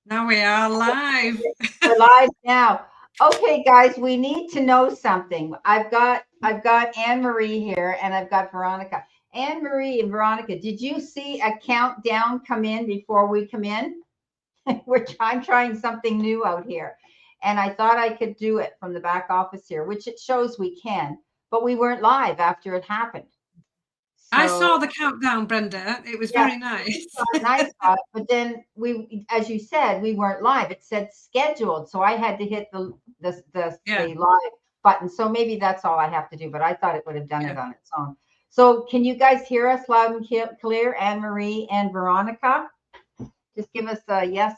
Now we are live. We're live now. Okay, guys, we need to know something. I've got Anne Marie here and I've got Veronica. Anne Marie and Veronica, did you see a countdown come in before we come in? I'm trying something new out here. And I thought I could do it from the back office here, which it shows we can, but we weren't live after it happened. I So saw the countdown, Brenda. It was yeah, very nice. I saw it, but then as you said, we weren't live. It said scheduled, so I had to hit Yeah, the live button. So maybe that's all I have to do. But I thought it would have done yeah. it on its own. So can you guys hear us loud and clear, Anne Marie and Veronica? Just give us a yes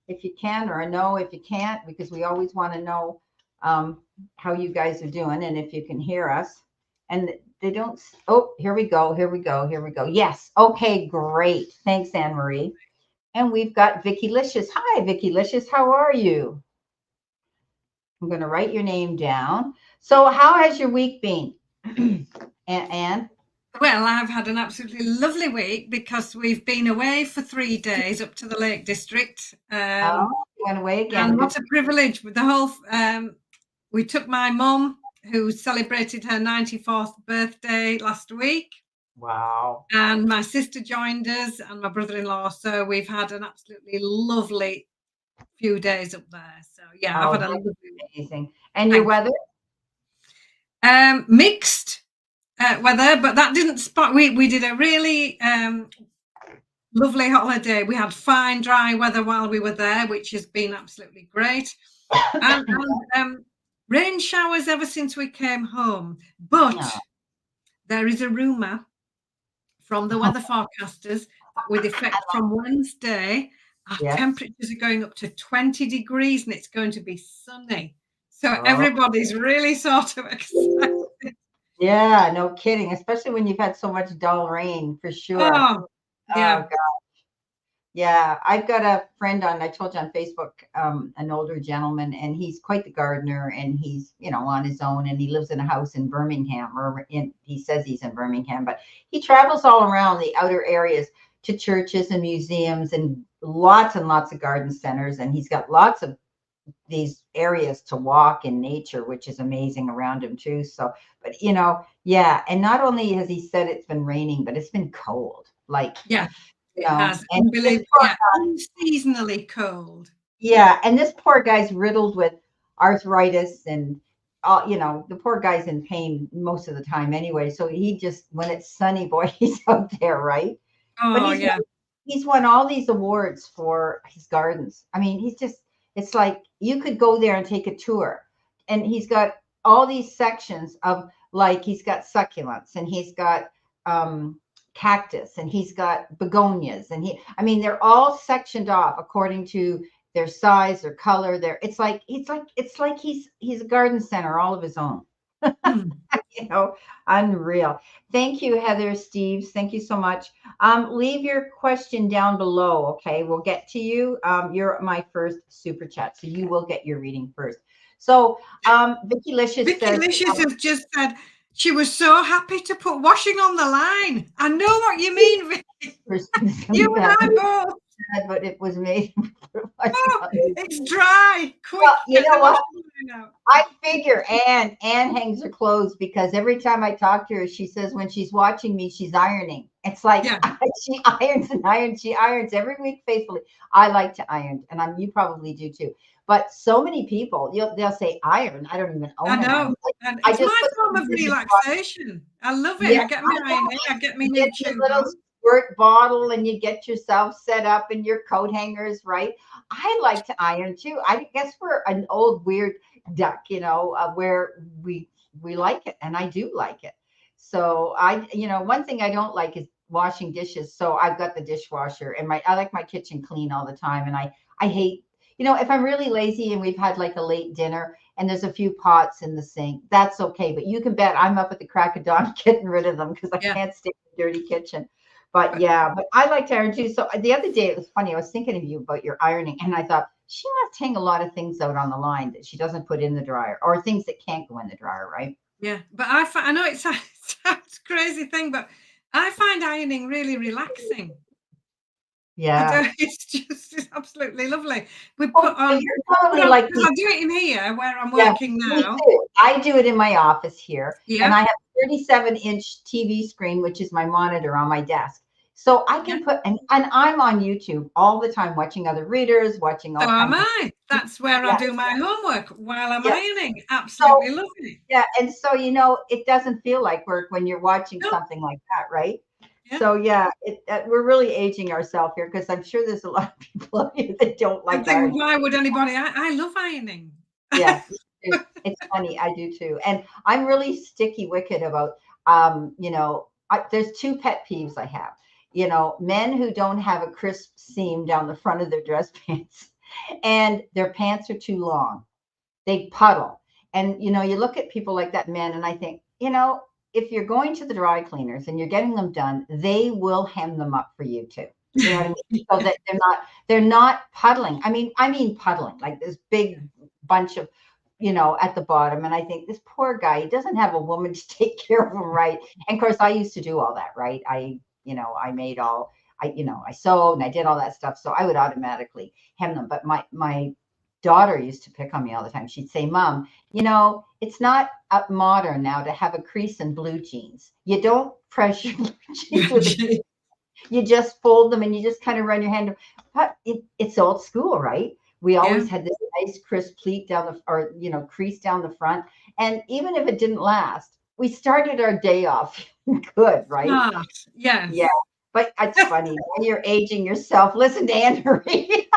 if you can, or a no if you can't, because we always want to know how you guys are doing and if you can hear us. And they don't. Oh, here we go. Here we go. Here we go. Yes. Okay. Great. Thanks, Anne Marie. And we've got Vicky Licious. Hi, Vicky Licious. How are you? I'm going to write your name down. So, how has your week been, Anne? Well, I've had an absolutely lovely week because we've been away for 3 days up to the Lake District. Oh, you went away And again. Good. what a privilege with the whole. We took my mum, who celebrated her 94th birthday last week, Wow. and my sister joined us, and my brother-in-law. So we've had an absolutely lovely few days up there. So yeah, I've Oh, had a that's lovely week. amazing. And your Thank weather? you. Mixed weather, but that didn't spot. We did a really lovely holiday. We had fine, dry weather while we were there, which has been absolutely great, and rain showers ever since we came home. But No. there is a rumor from the weather forecasters that with effect from Wednesday, our Yes. temperatures are going up to 20 degrees and it's going to be sunny. So Oh, everybody's really sort of excited. yeah. No kidding. Especially when you've had so much dull rain, for sure. Oh, Oh, yeah. yeah, I've got a friend on, I told you on Facebook, an older gentleman, and he's quite the gardener, and he's, on his own, and he lives in a house in Birmingham, he says he's in Birmingham, but he travels all around the outer areas to churches and museums and lots of garden centers, and he's got lots of these areas to walk in nature, which is amazing around him too. So, but yeah, and not only has he said it's been raining, but it's been cold, like, Yeah, it has. and this Unbelievable. poor Yeah, unseasonally cold. Yeah, and this poor guy's riddled with arthritis and the poor guy's in pain most of the time anyway. So he just when it's sunny, boy, he's out there, right? But Oh, yeah. he's won all these awards for his gardens. I mean, it's like you could go there and take a tour. And he's got all these sections of like he's got succulents and he's got cactus and he's got begonias and I mean they're all sectioned off according to their size, their color, it's like he's a garden center all of his own. Mm. you know, Unreal. Thank you, Heather Steves. Thank you so much. Leave your question down below. Okay, we'll get to you. You're my first super chat, so you will get your reading first. So, Vicky Licious Vicky says, Licious has just said she was so happy to put washing on the line. I know what you mean, Vicky. You and I both. but it was made for washing Oh, on the. it's dry. Quick, Well, you get the know what? washing line out. I figure Anne hangs her clothes because every time I talk to her, she says when she's watching me, she's ironing. It's like Yeah, she irons and irons. She irons every week faithfully. I like to iron, and you probably do too. But so many people, they'll say iron. I don't even I own an know. iron. Like, And I it's just my put form them of in the dishwasher. relaxation. I love it. Yeah, I get my I iron know. in, I get my You new get your tube little on. squirt bottle and you get yourself set up and your coat hangers, right? I like to iron too. I guess we're an old weird duck, where we like it, and I do like it. So one thing I don't like is washing dishes. So I've got the dishwasher, and I like my kitchen clean all the time, and I hate. If I'm really lazy and we've had like a late dinner and there's a few pots in the sink, that's okay. But you can bet I'm up at the crack of dawn getting rid of them because I Yeah. can't stand the dirty kitchen. But But yeah, but I like to iron too. So the other day it was funny. I was thinking of you about your ironing, and I thought she must hang a lot of things out on the line that she doesn't put in the dryer, or things that can't go in the dryer, right? yeah, but I know it sounds, sounds crazy thing, but I find ironing really relaxing. Yeah. It's absolutely lovely. We Oh, put so on, you're probably like because I do it in here where I'm yeah, working me now. too. I do it in my office here, and Yeah, I have a 37-inch TV screen, which is my monitor on my desk. So I yeah. can put, and I'm on YouTube all the time, watching other readers, watching So all am kinds of, I. That's where I yeah, do my homework while I'm yeah. ironing. So Absolutely lovely. yeah, and so it doesn't feel like work when you're watching No, something like that, right? yeah. So yeah, we're really aging ourselves here because I'm sure there's a lot of people out here that don't I like think, ironing. why would anybody? I love ironing. Yeah, it's funny. I do too. And I'm really sticky wicked about, there's two pet peeves I have. Men who don't have a crisp seam down the front of their dress pants and their pants are too long. They puddle. And, you look at people like that, men, and I think, if you're going to the dry cleaners and you're getting them done, they will hem them up for you too. You know what I mean? So that they're not puddling. I mean puddling, like this big bunch of, at the bottom. And I think this poor guy, he doesn't have a woman to take care of him right. And of course, I used to do all that, right? I made all, I sewed and I did all that stuff. So I would automatically hem them. But my daughter used to pick on me all the time. She'd say, Mom, it's not up modern now to have a crease in blue jeans. You don't press your blue jeans with a crease. You just fold them and you just kind of run your hand. But it's old school, right? We Yeah. always had this nice crisp pleat down crease down the front. And even if it didn't last, we started our day off good, right? Smart. Yeah. Yes. But it's funny. Now you're aging yourself. Listen to Anne Marie.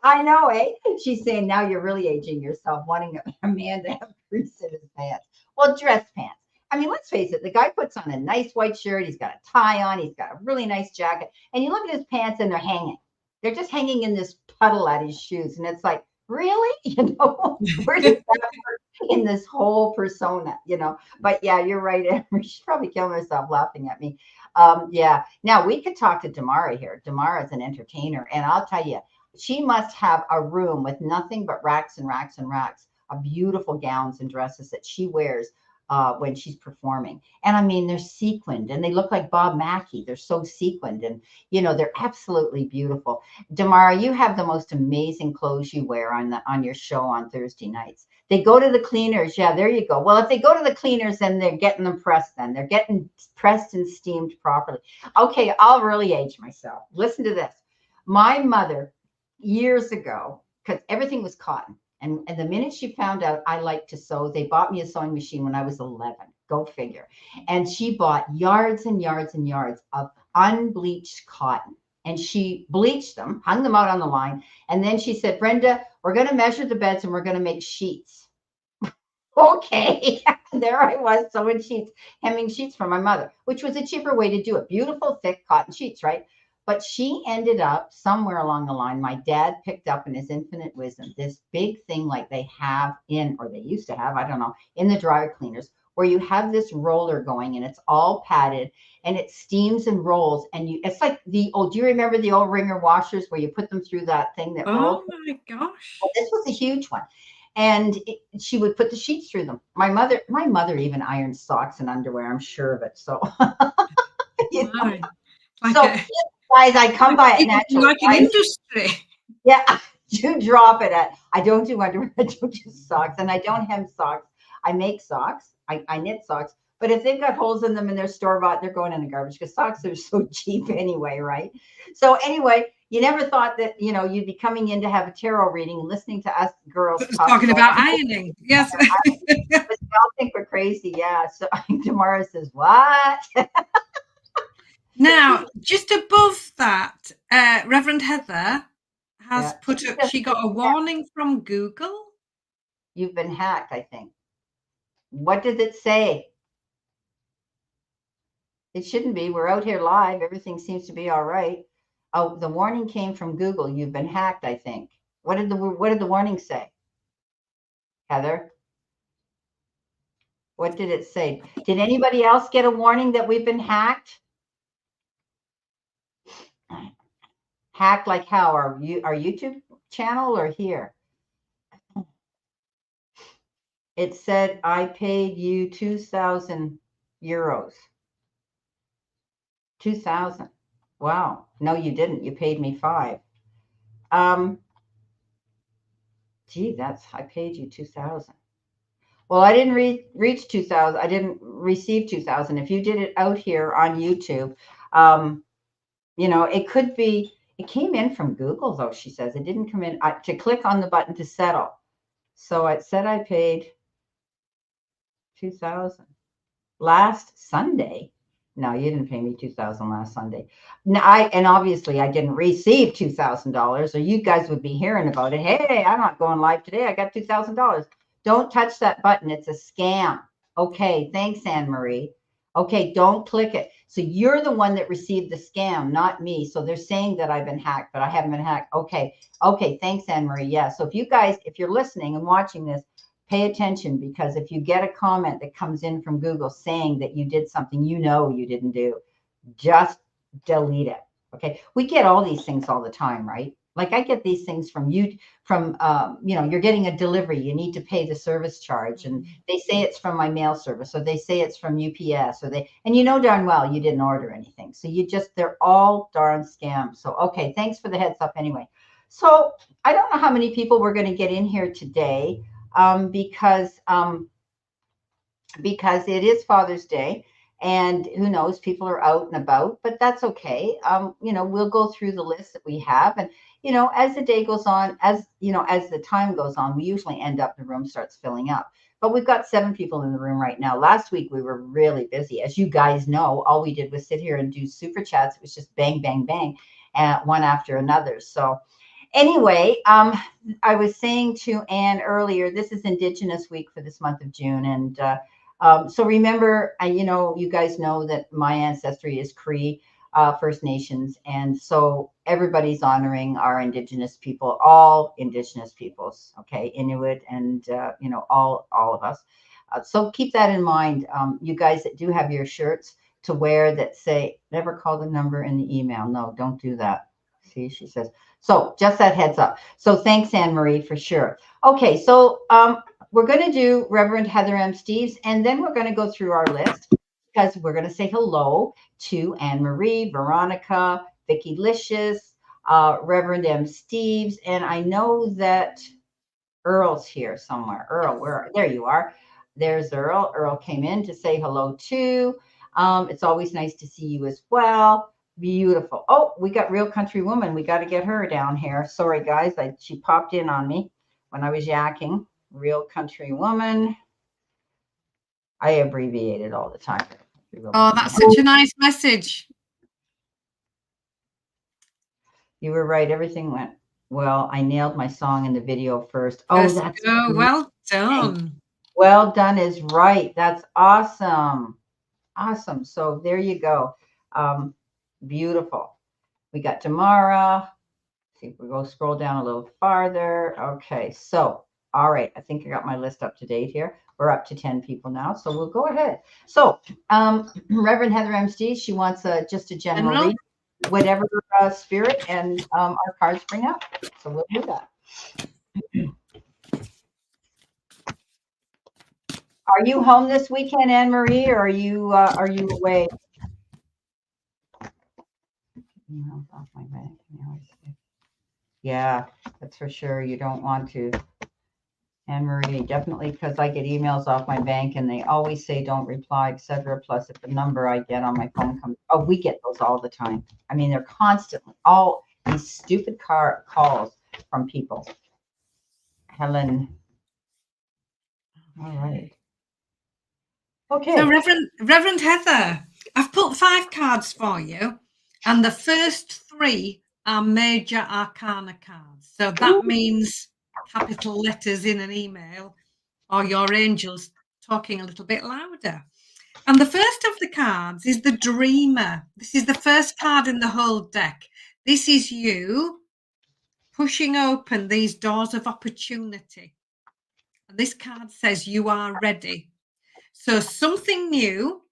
I know, eh? She's saying now you're really aging yourself, wanting a man to have crease in his pants. Well, dress pants. I mean, let's face it, the guy puts on a nice white shirt, he's got a tie on, he's got a really nice jacket, and you look at his pants and they're hanging. They're just hanging in this puddle at his shoes. And it's like, really? Where does that work in this whole persona? But yeah, you're right, Emery. She's probably killing herself laughing at me. Yeah. Now we could talk to Damara here. Damara is an entertainer, and I'll tell you, she must have a room with nothing but racks and racks and racks of beautiful gowns and dresses that she wears when she's performing. And I mean, they're sequined and they look like Bob Mackie. They're so sequined and, they're absolutely beautiful. Damara, you have the most amazing clothes you wear on your show on Thursday nights. They go to the cleaners. Yeah, there you go. Well, if they go to the cleaners, then they're getting them pressed then. They're getting pressed and steamed properly. Okay, I'll really age myself. Listen to this. My mother years ago, because everything was cotton. And the minute she found out I liked to sew, they bought me a sewing machine when I was 11. Go figure. And she bought yards and yards and yards of unbleached cotton. And she bleached them, hung them out on the line. And then she said, Brenda, we're going to measure the beds and we're going to make sheets. Okay. There I was sewing sheets, hemming sheets for my mother, which was a cheaper way to do it. Beautiful, thick cotton sheets, right? But she ended up somewhere along the line. My dad picked up in his infinite wisdom this big thing like they have or they used to have, I don't know, in the dryer cleaners, where you have this roller going and it's all padded and it steams and rolls. And it's like do you remember the old wringer washers where you put them through that thing that rolled? Oh my gosh. Well, this was a huge one. And she would put the sheets through them. My mother even ironed socks and underwear. I'm sure of it. So, you know. My. Like So, a guys, I come by it naturally. like an industry. Yeah, I do drop it at. I don't do underwear. I don't do socks, and I don't hem socks. I make socks. I knit socks. But if they've got holes in them and they're store bought, they're going in the garbage because socks are so cheap anyway, right? So anyway, you never thought that you'd be coming in to have a tarot reading and listening to us girls talk Talking about about ironing. Yes. but they all think we're crazy. Yeah. So Tamara says, what? Now, just above that, Reverend Heather has Yeah. put up, she got a warning from Google. You've been hacked, I think. What does it say? It shouldn't be. We're out here live. Everything seems to be all right. Oh, the warning came from Google. You've been hacked, I think. What did the warning say? Heather? What did it say? Did anybody else get a warning that we've been hacked? Hacked like how? Our YouTube channel or here? It said I paid you 2,000 euros. 2,000. Wow. No, you didn't. You paid me 5. Gee, I paid you 2,000. Well, I didn't reach 2,000. I didn't receive 2,000. If you did it out here on YouTube, it could be, it came in from Google though, she says. It didn't come in to click on the button to settle. So it said I paid 2,000 last Sunday. No, you didn't pay me 2,000 last Sunday. No, and obviously I didn't receive $2,000, or you guys would be hearing about it. Hey, I'm not going live today. I got $2,000. Don't touch that button. It's a scam. Okay, thanks, Anne Marie. Okay, don't click it. So you're the one that received the scam, not me. So they're saying that I've been hacked, but I haven't been hacked. Okay, thanks, Anne Marie. Yeah. So if you guys, if you're listening and watching this, pay attention, because if you get a comment that comes in from Google saying that you did something you didn't do, just delete it. Okay. We get all these things all the time, right? Like I get these things from you, you're getting a delivery, you need to pay the service charge, and they say it's from my mail service, or they say it's from UPS, and you know darn well you didn't order anything. So they're all darn scams. So, okay. Thanks for the heads up anyway. So I don't know how many people we're going to get in here today. Because it is Father's Day, and who knows, people are out and about, but that's okay. We'll go through the list that we have, and as the day goes on, as the time goes on, we usually end up, the room starts filling up. But we've got 7 people in the room right now. Last week we were really busy, as you guys know. All we did was sit here and do super chats. It was just bang, bang, bang, one after another. So anyway, I was saying to Anne earlier, this is Indigenous Week for this month of June. And so remember, you guys know that my ancestry is Cree, First Nations. And so everybody's honoring our Indigenous people, all Indigenous peoples, okay, Inuit and, all of us. So keep that in mind. You guys that do have your shirts to wear that say, never call the number in the email. No, don't do that. See, she says. So just that heads up. So thanks, Anne Marie, for sure. Okay, so we're going to do Reverend Heather M. Steves, and then we're going to go through our list, because we're going to say hello to Anne Marie, Veronica, Vicki Licious, Reverend M. Steves, and I know that Earl's here somewhere. Earl, there you are. There's Earl. Earl came in to say hello too. It's always nice to see you as well. Beautiful. Oh, we got Real Country Woman. We got to get her down here. Sorry, guys. She popped in on me when I was yakking. Real Country Woman. I abbreviate it all the time. Oh, that's such a nice message. You were right. Everything went well. I nailed my song in the video first. That's great. Well done. Well done is right. That's awesome. Awesome. So there you go. Beautiful. We got Tamara. See if we go scroll down a little farther. Okay. So, all right. I think I got my list up to date here. We're up to 10 people now. So we'll go ahead. So Reverend Heather M. Steves, she wants just a general read, whatever spirit and our cards bring up. So we'll do that. Are you home this weekend, Anne Marie, or are you away? Off my bank. Yeah, that's for sure. You don't want to, Anne Marie. Definitely, because I get emails off my bank and they always say don't reply, etc. Plus, if the number I get on my phone comes, we get those all the time. I mean, they're constantly all these stupid calls from people. Helen. All right. Okay. So Reverend Heather, I've put 5 cards for you, and the first 3 are major arcana cards. So that means capital letters in an email, or your angels talking a little bit louder. And the first of the cards is the Dreamer. This is the first card in the whole deck. This is you pushing open these doors of opportunity. And this card says you are ready. So something new,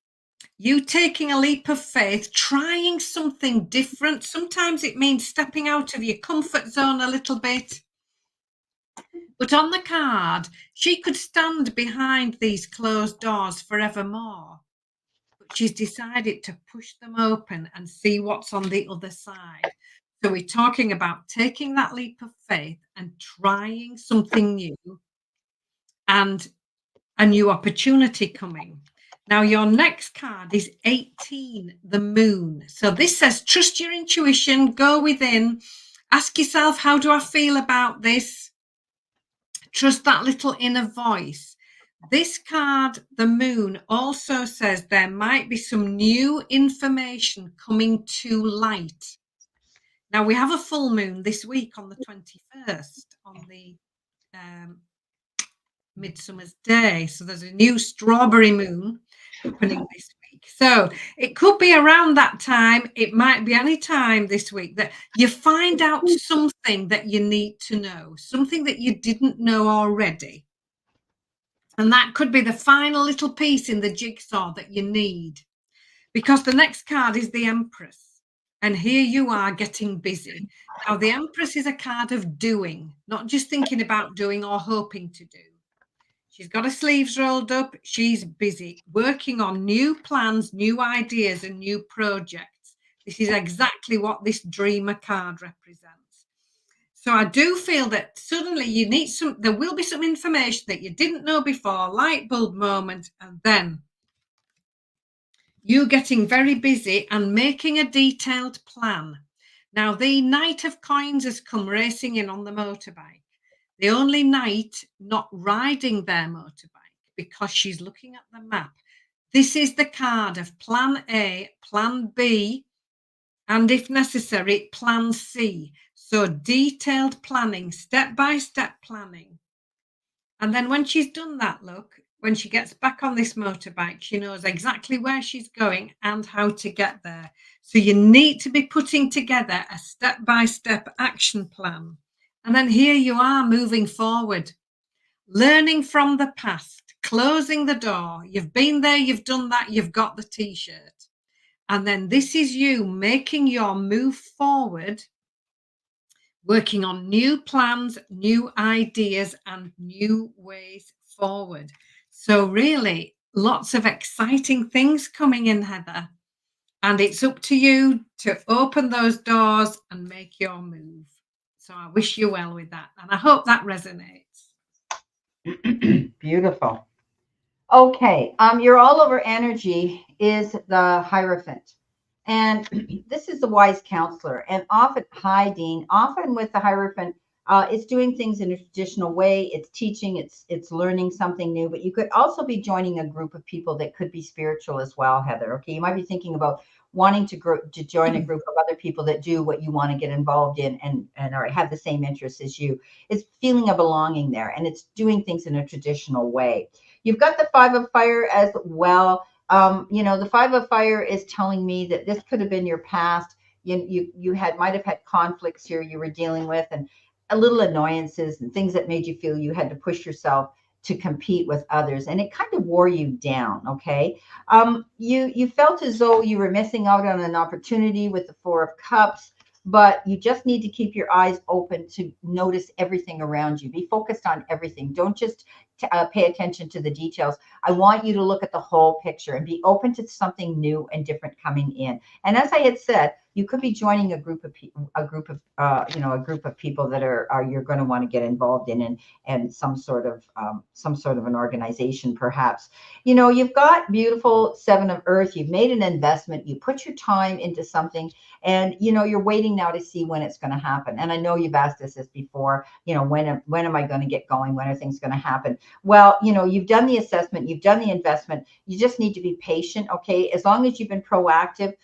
you taking a leap of faith, trying something different. Sometimes it means stepping out of your comfort zone a little bit. But on the card, she could stand behind these closed doors forevermore. But she's decided to push them open and see what's on the other side. So we're talking about taking that leap of faith and trying something new and a new opportunity coming. Now, your next card is 18, the moon. So this says, trust your intuition, go within, ask yourself, how do I feel about this? Trust that little inner voice. This card, the moon, also says there might be some new information coming to light. Now, we have a full moon this week on the 21st, on the Midsummer's Day. So there's a new strawberry moon happening this week. So it could be around that time. It might be any time this week that you find out something that you need to know, something that you didn't know already. And that could be the final little piece in the jigsaw that you need, because the next card is the Empress. And here you are getting busy. Now, the Empress is a card of doing, not just thinking about doing or hoping to do. She's got her sleeves rolled up. She's busy working on new plans, new ideas, and new projects. This is exactly what this dreamer card represents. So I do feel that suddenly you need there will be some information that you didn't know before, light bulb moment, and then you getting very busy and making a detailed plan. Now, the Knight of Coins has come racing in on the motorbike. The only knight not riding their motorbike, because she's looking at the map. This is the card of plan A, plan B, and if necessary, plan C. So detailed planning, step-by-step planning. And then when she's done that, look, when she gets back on this motorbike, she knows exactly where she's going and how to get there. So you need to be putting together a step-by-step action plan. And then here you are moving forward, learning from the past, closing the door. You've been there, you've done that, you've got the t-shirt. And then this is you making your move forward, working on new plans, new ideas, and new ways forward. So really, lots of exciting things coming in, Heather. And it's up to you to open those doors and make your move. So I wish you well with that. And I hope that resonates. Beautiful. Okay. Your all over energy is the Hierophant. And this is the wise counselor. And often, hi, Dean, often with the Hierophant, it's doing things in a traditional way. It's teaching, it's learning something new. But you could also be joining a group of people that could be spiritual as well, Heather. Okay. You might be thinking about wanting to join a group of other people that do what you want to get involved in and or have the same interests as you. It's feeling a belonging there, and it's doing things in a traditional way. You've got the Five of Fire as well. The Five of Fire is telling me that this could have been your past. You might have had conflicts here you were dealing with, and a little annoyances and things that made you feel you had to push yourself to compete with others, and it kind of wore you down. Okay. You felt as though you were missing out on an opportunity with the Four of Cups, but you just need to keep your eyes open to notice everything around you. Be focused on everything. Don't just pay attention to the details. I want you to look at the whole picture and be open to something new and different coming in. And as I had said, you could be joining a group of people that are you're going to want to get involved in, and some sort of an organization, perhaps. You've got beautiful Seven of Earth. You've made an investment. You put your time into something, and you're waiting now to see when it's going to happen. And I know you've asked us this before. When am I going to get going? When are things going to happen? Well, you've done the assessment, you've done the investment. You just need to be patient. Okay, as long as you've been proactive,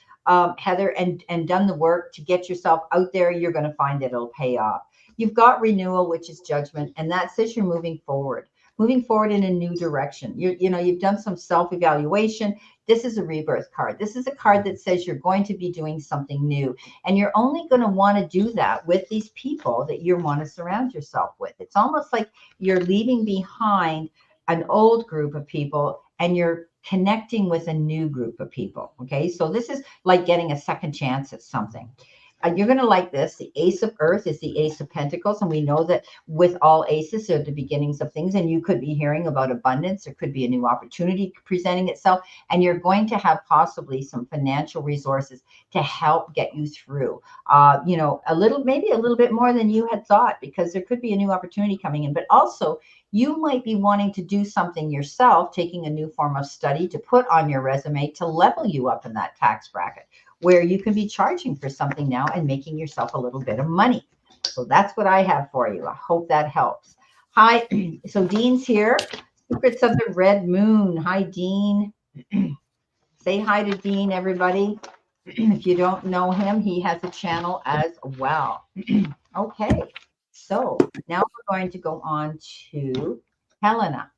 Heather, and done the work to get yourself out there, you're going to find that it'll pay off. You've got renewal, which is judgment, and that says you're moving forward in a new direction. You've done some self-evaluation. This is a rebirth card. This is a card that says you're going to be doing something new, and you're only going to want to do that with these people that you want to surround yourself with. It's almost like you're leaving behind an old group of people and you're connecting with a new group of people. Okay, so this is like getting a second chance at something. you're going to like this. The Ace of Earth is the Ace of Pentacles. And we know that with all aces, they're the beginnings of things. And you could be hearing about abundance. There could be a new opportunity presenting itself. And you're going to have possibly some financial resources to help get you through, maybe a little bit more than you had thought, because there could be a new opportunity coming in. But also, you might be wanting to do something yourself, taking a new form of study to put on your resume to level you up in that tax bracket, where you can be charging for something now and making yourself a little bit of money. So that's what I have for you. I hope that helps. Hi, so Dean's here. Secrets of the Red Moon. Hi, Dean. Say hi to Dean, everybody. If you don't know him, he has a channel as well. Okay, so now we're going to go on to Helena.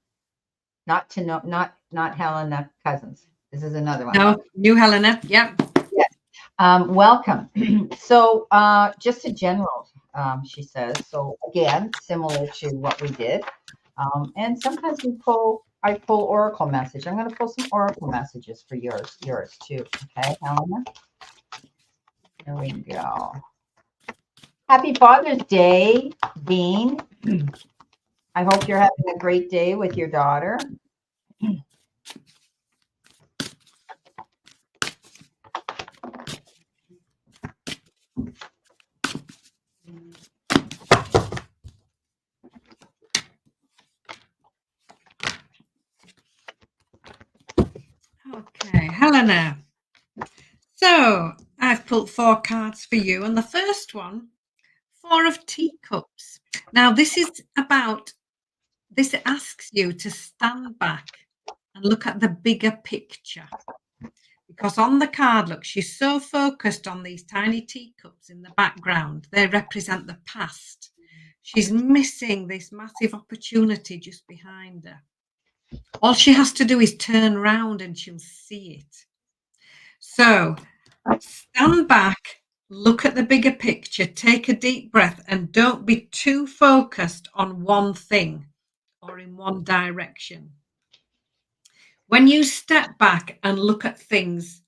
Not Helena Cousins. This is another one. No, new Helena. Yep. Yes. Welcome. So just a general, she says. So again, similar to what we did. And sometimes I pull oracle message. I'm going to pull some oracle messages for yours too. Okay, Helena. There we go. Happy Father's Day, Dean. I hope you're having a great day with your daughter. Okay, Helena. So I've pulled 4 cards for you, and the first one, 4 of Teacups. Now this asks you to stand back and look at the bigger picture, because on the card, look, she's so focused on these tiny teacups in the background. They represent the past. She's missing this massive opportunity just behind her. All she has to do is turn around and she'll see it. So stand back, look at the bigger picture, take a deep breath, and don't be too focused on one thing or in one direction. When you step back and look at things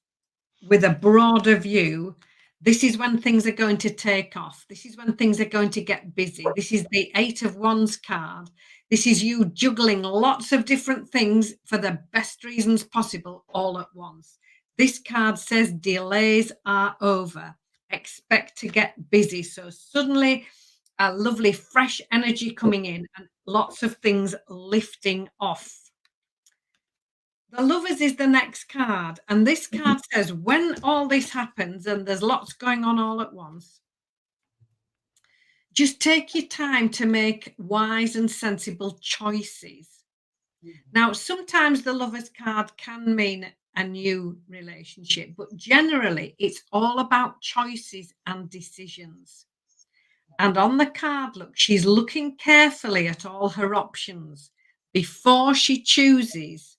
with a broader view, this is when things are going to take off. This is when things are going to get busy. This is the 8 of Wands card. This is you juggling lots of different things for the best reasons possible all at once. This card says delays are over. Expect to get busy. So suddenly a lovely fresh energy coming in and lots of things lifting off. The Lovers is the next card, and this card says when all this happens and there's lots going on all at once, just take your time to make wise and sensible choices. Now, sometimes the Lovers card can mean a new relationship, but generally it's all about choices and decisions. And on the card, look, she's looking carefully at all her options before she chooses.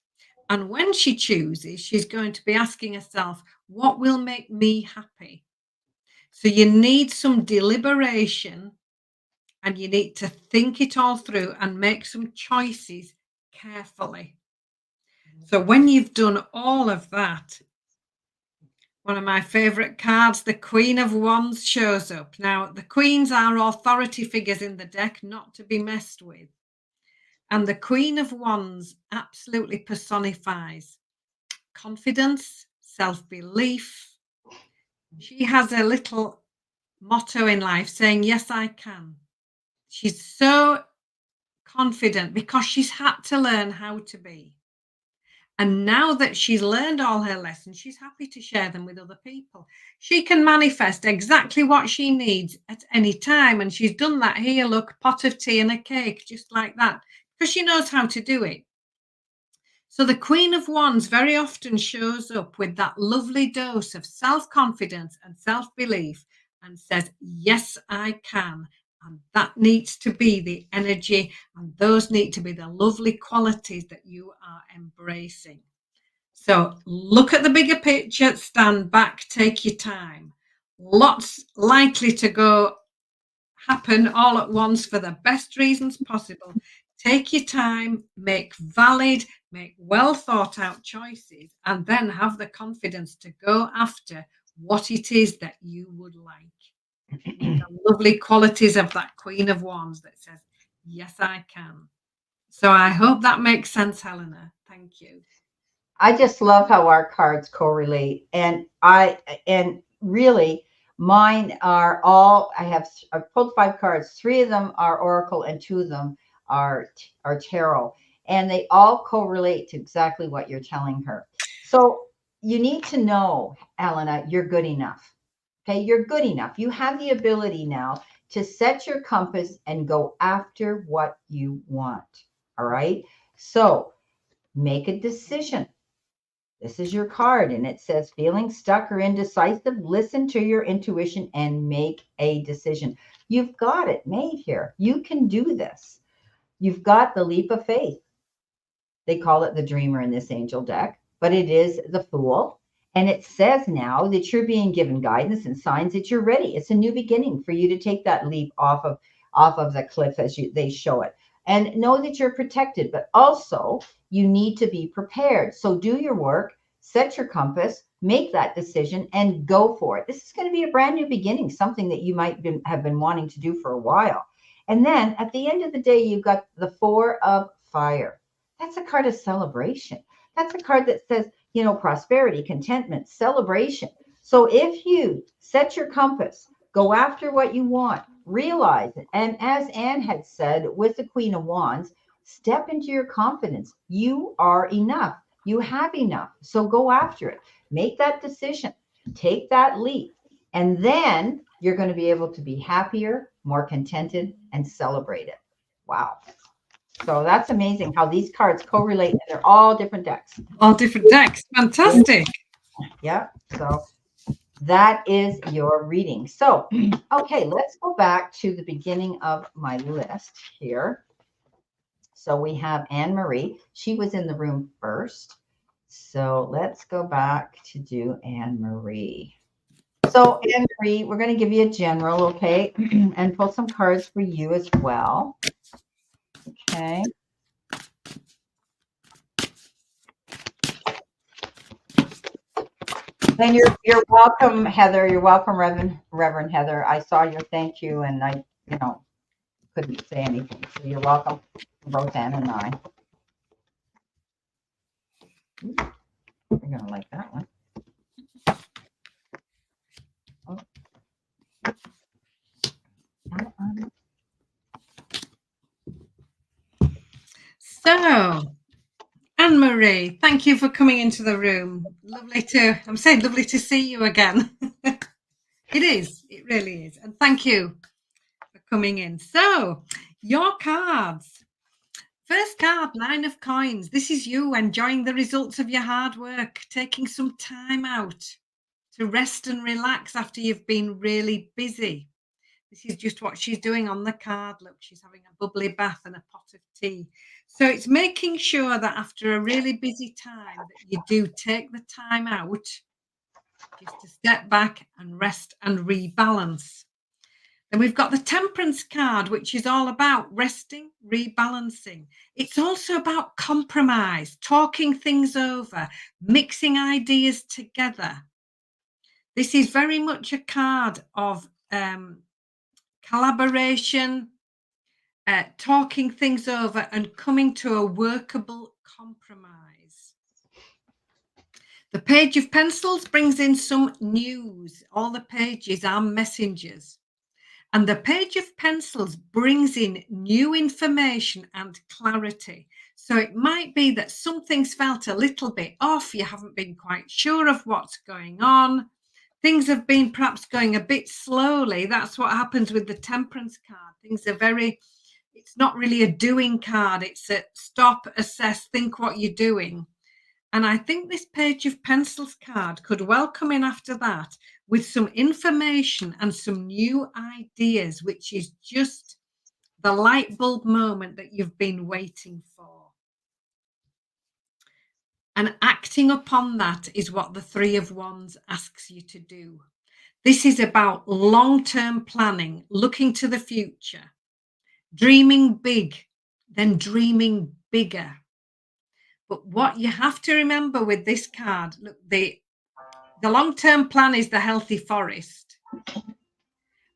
And when she chooses, she's going to be asking herself, what will make me happy? So you need some deliberation and you need to think it all through and make some choices carefully. So when you've done all of that, one of my favorite cards, the Queen of Wands, shows up. Now, the queens are authority figures in the deck, not to be messed with. And the Queen of Wands absolutely personifies confidence, self-belief. She has a little motto in life saying, yes, I can. She's so confident because she's had to learn how to be. And now that she's learned all her lessons, she's happy to share them with other people. She can manifest exactly what she needs at any time. And she's done that here, look, pot of tea and a cake, just like that, because she knows how to do it. So the Queen of Wands very often shows up with that lovely dose of self-confidence and self-belief and says, yes, I can. And that needs to be the energy, and those need to be the lovely qualities that you are embracing. So look at the bigger picture, stand back, take your time. Lots likely to happen all at once for the best reasons possible. Take your time, make well thought out choices, and then have the confidence to go after what it is that you would like. The lovely qualities of that Queen of Wands that says, yes, I can. So I hope that makes sense, Helena. Thank you. I just love how our cards correlate. And really mine are all, I've pulled 5 cards. 3 of them are Oracle and 2 of them are Tarot. And they all correlate to exactly what you're telling her. So you need to know, Helena, you're good enough. Okay, you're good enough. You have the ability now to set your compass and go after what you want. All right. So make a decision. This is your card, and it says feeling stuck or indecisive. Listen to your intuition and make a decision. You've got it made here. You can do this. You've got the leap of faith. They call it the dreamer in this angel deck, but it is the fool. And it says now that you're being given guidance and signs that you're ready. It's a new beginning for you to take that leap off of the cliff as they show it. And know that you're protected, but also you need to be prepared. So do your work, set your compass, make that decision, and go for it. This is going to be a brand new beginning, something that you might have been wanting to do for a while. And then at the end of the day, you've got the 4 of Fire. That's a card of celebration. That's a card that says, prosperity, contentment, celebration. So if you set your compass, go after what you want, realize it. And as Anne had said with the Queen of Wands, step into your confidence. You are enough. You have enough. So go after it. Make that decision. Take that leap. And then you're going to be able to be happier, more contented, and celebrate it. Wow. So that's amazing how these cards correlate. And they're all different decks. All different decks. Fantastic. Yeah. So that is your reading. So, okay, let's go back to the beginning of my list here. So we have Anne Marie. She was in the room first. So let's go back to do Anne Marie. So Anne Marie, we're going to give you a general, okay, and pull some cards for you as well. Okay. And you're welcome, Heather. You're welcome, Reverend Heather. I saw your thank you, and I, couldn't say anything. So you're welcome, both Anne and I. You're gonna like that one. Oh. So, Anne-Marie, thank you for coming into the room. Lovely to see you again. It really is. And thank you for coming in. So, your cards. First card, 9 of Coins. This is you enjoying the results of your hard work, taking some time out to rest and relax after you've been really busy. This is just what she's doing on the card. Look, she's having a bubbly bath and a pot of tea. So it's making sure that after a really busy time that you do take the time out just to step back and rest and rebalance. Then we've got the Temperance card, which is all about resting, rebalancing. It's also about compromise, talking things over, mixing ideas together. This is very much a card of collaboration, talking things over and coming to a workable compromise. The Page of Pencils brings in some news. All the pages are messengers. And the Page of Pencils brings in new information and clarity. So it might be that something's felt a little bit off. You haven't been quite sure of what's going on. Things have been perhaps going a bit slowly. That's what happens with the Temperance card. Things are it's not really a doing card. It's a stop, assess, think what you're doing. And I think this Page of Pencils card could well come in after that with some information and some new ideas, which is just the light bulb moment that you've been waiting for. And acting upon that is what the 3 of Wands asks you to do. This is about long-term planning, looking to the future, dreaming big, then dreaming bigger. But what you have to remember with this card, look, the long-term plan is the healthy forest.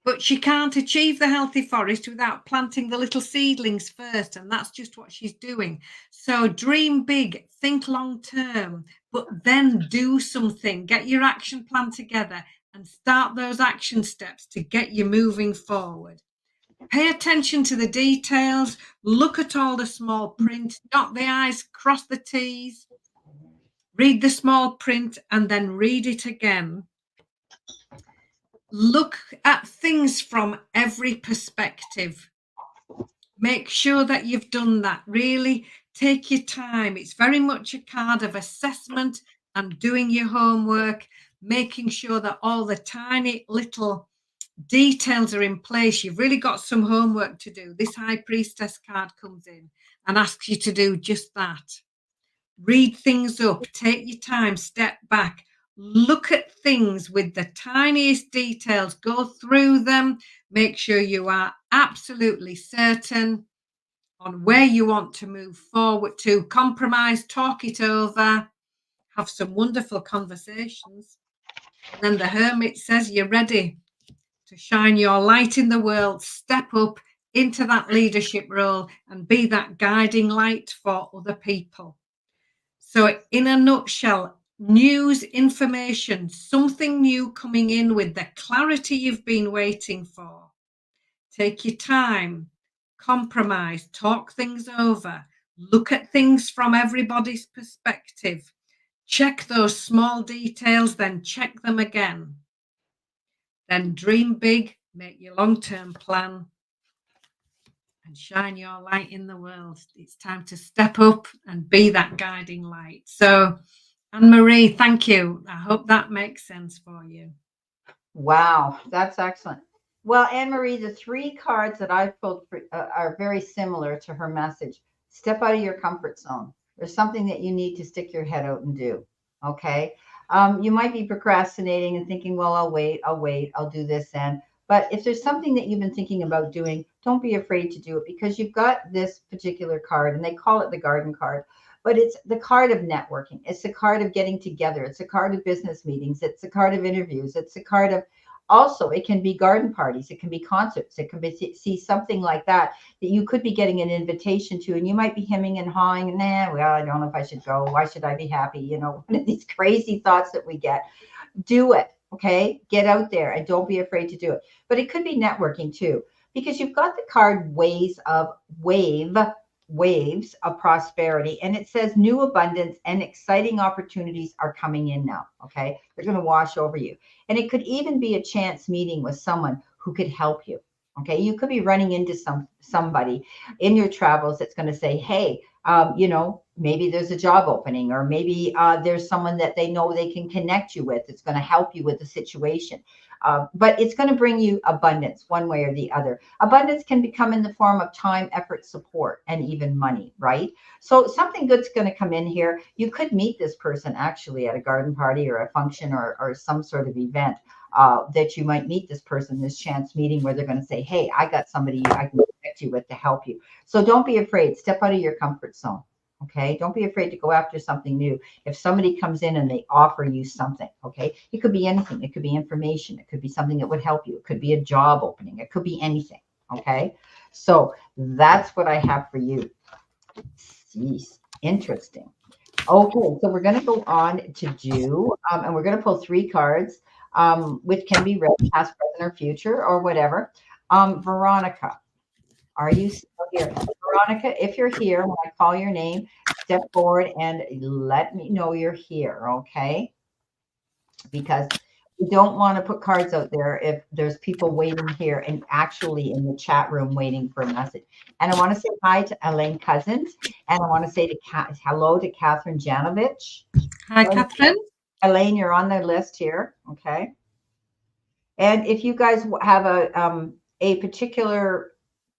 But she can't achieve the healthy forest without planting the little seedlings first, and that's just what she's doing. So dream big, think long term, but then do something. Get your action plan together and start those action steps to get you moving forward. Pay attention to the details, look at all the small print, dot the I's, cross the T's, read the small print, and then read it again. Look at things from every perspective. Make sure that you've done that. Really take your time. It's very much a card of assessment and doing your homework, making sure that all the tiny little details are in place. You've really got some homework to do. This High Priestess card comes in and asks you to do just that. Read things up, take your time, step back, look at things with the tiniest details, go through them, make sure you are absolutely certain on where you want to move forward to, compromise, talk it over, have some wonderful conversations. And then the Hermit says you're ready to shine your light in the world, step up into that leadership role and be that guiding light for other people. So in a nutshell, news, information, something new coming in with the clarity you've been waiting for. Take your time, compromise, talk things over, look at things from everybody's perspective, check those small details, then check them again. Then dream big, make your long-term plan, and shine your light in the world. It's time to step up and be that guiding light. So, Anne-Marie, thank you. I hope that makes sense for you. Wow, that's excellent. Well, Anne-Marie, the 3 cards that I've pulled are very similar to her message. Step out of your comfort zone. There's something that you need to stick your head out and do. Okay. You might be procrastinating and thinking, well, I'll wait, I'll do this then. But if there's something that you've been thinking about doing, don't be afraid to do it, because you've got this particular card, and they call it the garden card, but it's the card of networking. It's the card of getting together. It's a card of business meetings. It's a card of interviews. It's a card of, also, it can be garden parties. It can be concerts. It can be see something like that you could be getting an invitation to, and you might be hemming and hawing. Well, I don't know if I should go. Why should I be happy? You know, one of these crazy thoughts that we get. Do it. Okay. Get out there and don't be afraid to do it. But it could be networking too, because you've got the card waves of prosperity, and it says new abundance and exciting opportunities are coming in now. Okay. They're going to wash over you. And it could even be a chance meeting with someone who could help you. Okay. You could be running into somebody in your travels that's going to say, hey, you know, maybe there's a job opening, or maybe there's someone that they know they can connect you with. It's going to help you with the situation. But it's going to bring you abundance one way or the other. Abundance can become in the form of time, effort, support, and even money, right? So something good's going to come in here. You could meet this person actually at a garden party or a function or some sort of event that you might meet this person, this chance meeting where they're going to say, hey, I got somebody I can connect you with to help you. So don't be afraid. Step out of your comfort zone. Okay. Don't be afraid to go after something new. If somebody comes in and they offer you something, okay, it could be anything. It could be information. It could be something that would help you. It could be a job opening. It could be anything. Okay. So that's what I have for you. Jeez, interesting. Okay. So we're going to go on to do, and we're going to pull 3 cards, which can be read past, present, or future, or whatever. Veronica. Are you still here? Veronica, if you're here, when I call your name, step forward and let me know you're here, okay? Because we don't want to put cards out there if there's people waiting here and actually in the chat room waiting for a message. And I want to say hi to Elaine Cousins, and I want to say hello to Catherine Janovich. Hi, Catherine. Elaine, you're on the list here, okay? And if you guys have a particular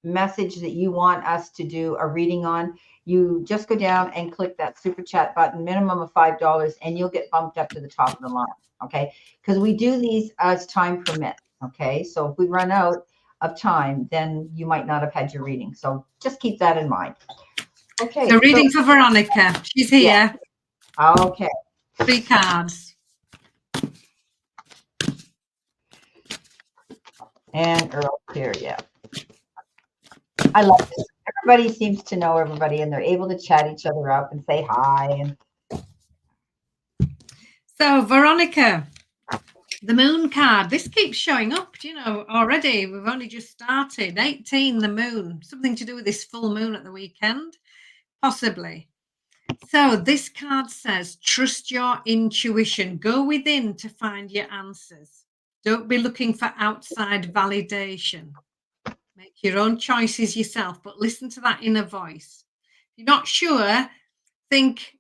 message that you want us to do a reading on, you just go down and click that super chat button, minimum of $5, and you'll get bumped up to the top of the line. Okay. Because we do these as time permits. Okay. So if we run out of time, then you might not have had your reading. So just keep that in mind. Okay. So reading for Veronica. She's here. Yeah. Okay. 3 cards. And Earl's here, yeah. I love this. Everybody seems to know everybody, and they're able to chat each other up and say hi. And So, Veronica, the moon card, this keeps showing up, already. We've only just started. 18, the moon, something to do with this full moon at the weekend, possibly. So, this card says, trust your intuition. Go within to find your answers. Don't be looking for outside validation. Make your own choices yourself, but listen to that inner voice. If you're not sure, think,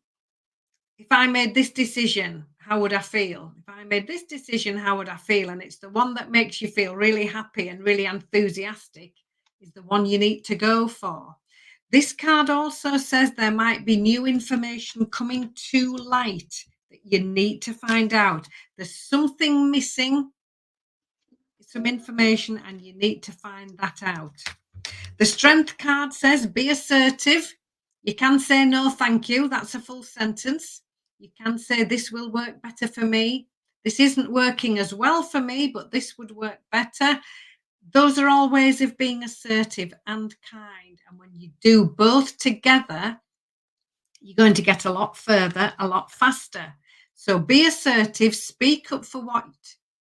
if I made this decision, how would I feel? If I made this decision, how would I feel? And it's the one that makes you feel really happy and really enthusiastic is the one you need to go for. This card also says there might be new information coming to light that you need to find out. There's something missing, some information, and you need to find that out. The strength card says be assertive. You can say no, thank you. That's a full sentence. You can say this will work better for me. This isn't working as well for me, but this would work better. Those are all ways of being assertive and kind. And when you do both together, you're going to get a lot further, a lot faster. So be assertive, speak up for what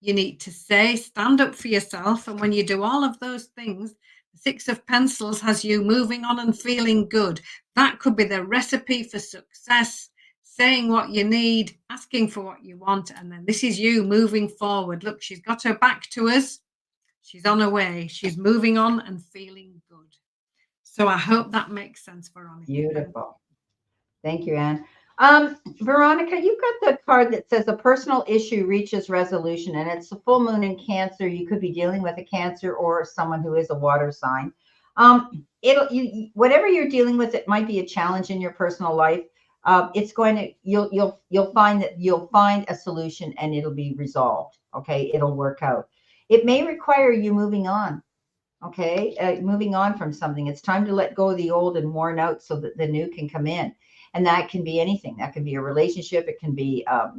you need to say, stand up for yourself. And when you do all of those things, the Six of Pencils has you moving on and feeling good. That could be the recipe for success, saying what you need, asking for what you want. And then this is you moving forward. Look, she's got her back to us. She's on her way. She's moving on and feeling good. So I hope that makes sense, Veronica. beautiful. Thank you, Anne. Veronica, you've got the card that says a personal issue reaches resolution, and it's a full moon in Cancer. You could be dealing with a Cancer or someone who is a water sign. Whatever you're dealing with, it might be a challenge in your personal life. You'll find that you'll find a solution and it'll be resolved. Okay, it'll work out. It may require you moving on. Okay, moving on from something. It's time to let go of the old and worn out so that the new can come in. And that can be anything. That can be a relationship. It can be, a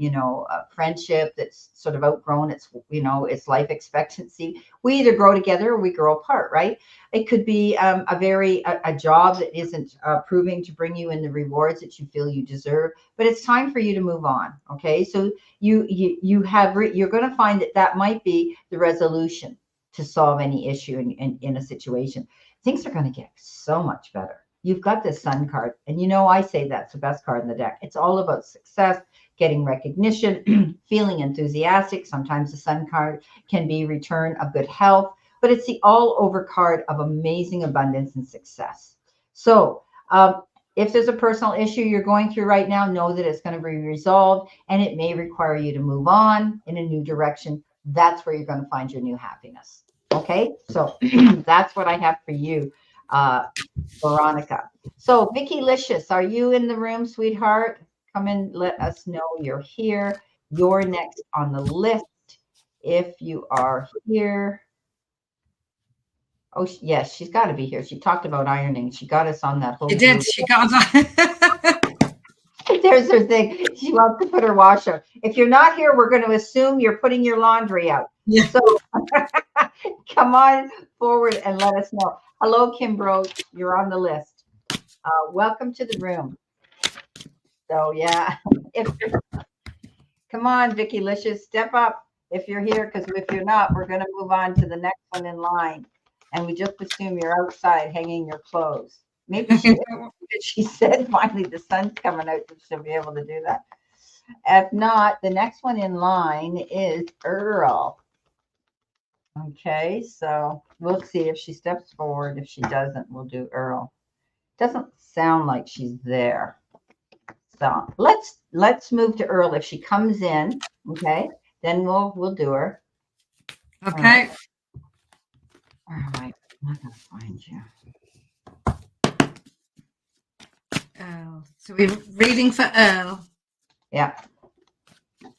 friendship that's sort of outgrown its life expectancy. We either grow together or we grow apart, right? It could be a job that isn't proving to bring you in the rewards that you feel you deserve. But it's time for you to move on. Okay, so you're going to find that might be the resolution to solve any issue in a situation. Things are going to get so much better. You've got this Sun card, and I say that's the best card in the deck. It's all about success, getting recognition, feeling enthusiastic. Sometimes the Sun card can be return of good health, but it's the all-over card of amazing abundance and success. So if there's a personal issue you're going through right now, know that it's going to be resolved, and it may require you to move on in a new direction. That's where you're going to find your new happiness. Okay, so that's what I have for you, Veronica. So Vicky Licious, are you in the room, sweetheart? Come in, let us know you're here. You're next on the list if you are here. Oh, yes, she's got to be here. She talked about ironing. She got us on that whole She did. group. She got that. There's her thing. She wants to put her wash out. If you're not here, we're going to assume you're putting your laundry out. Yeah. So come on forward and let us know. Hello, Kimbro. You're on the list. Welcome to the room. So yeah, come on, Vicky Licious, step up if you're here, because if you're not, we're going to move on to the next one in line. And we just assume you're outside hanging your clothes. Maybe she said finally the sun's coming out, so she'll be able to do that. If not, the next one in line is Earl. Okay, so we'll see if she steps forward. If she doesn't, we'll do Earl. Doesn't sound like she's there. So let's move to Earl. If she comes in, okay, then we'll do her. Okay. All right. I'm gonna find you. Earl. So we're reading for Earl. Yeah.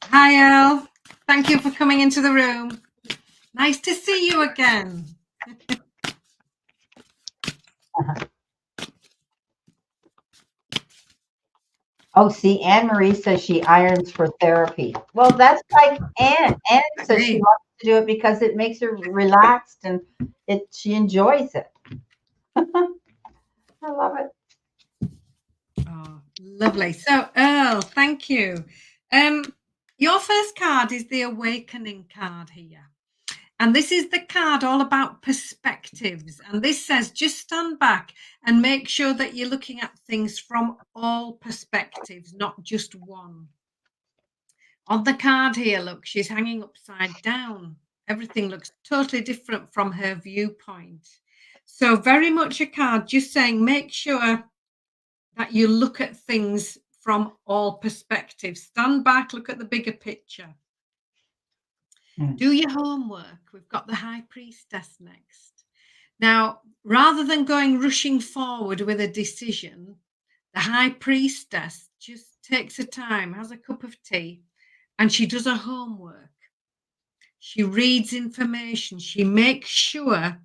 Hi, Earl. Thank you for coming into the room. Nice to see you again. Oh, see, Anne Marie says she irons for therapy. Well, that's like Anne. Anne says she loves to do it because it makes her relaxed and she enjoys it. I love it. Oh, lovely. So, Earl, thank you. Your first card is the Awakening card here. And this is the card all about perspectives. And this says just stand back and make sure that you're looking at things from all perspectives, not just one. On the card here, look, she's hanging upside down. Everything looks totally different from her viewpoint. So, very much a card just saying make sure that you look at things from all perspectives. Stand back, look at the bigger picture. Do your homework. We've got the High Priestess next. Now, rather than going rushing forward with a decision, the High Priestess just takes her time, has a cup of tea, and she does her homework. She reads information. She makes sure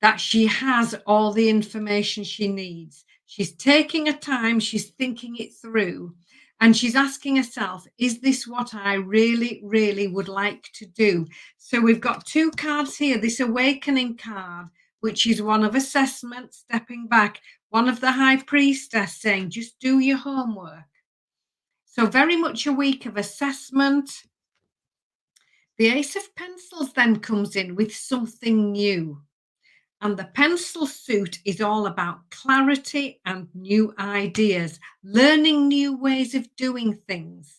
that she has all the information she needs. She's taking her time, she's thinking it through, and she's asking herself, is this what I really, really would like to do? So we've got two cards here, this Awakening card, which is one of assessment, stepping back, one of the High Priestess saying, just do your homework. So very much a week of assessment. The Ace of Pencils then comes in with something new. And the pencil suit is all about clarity and new ideas, learning new ways of doing things.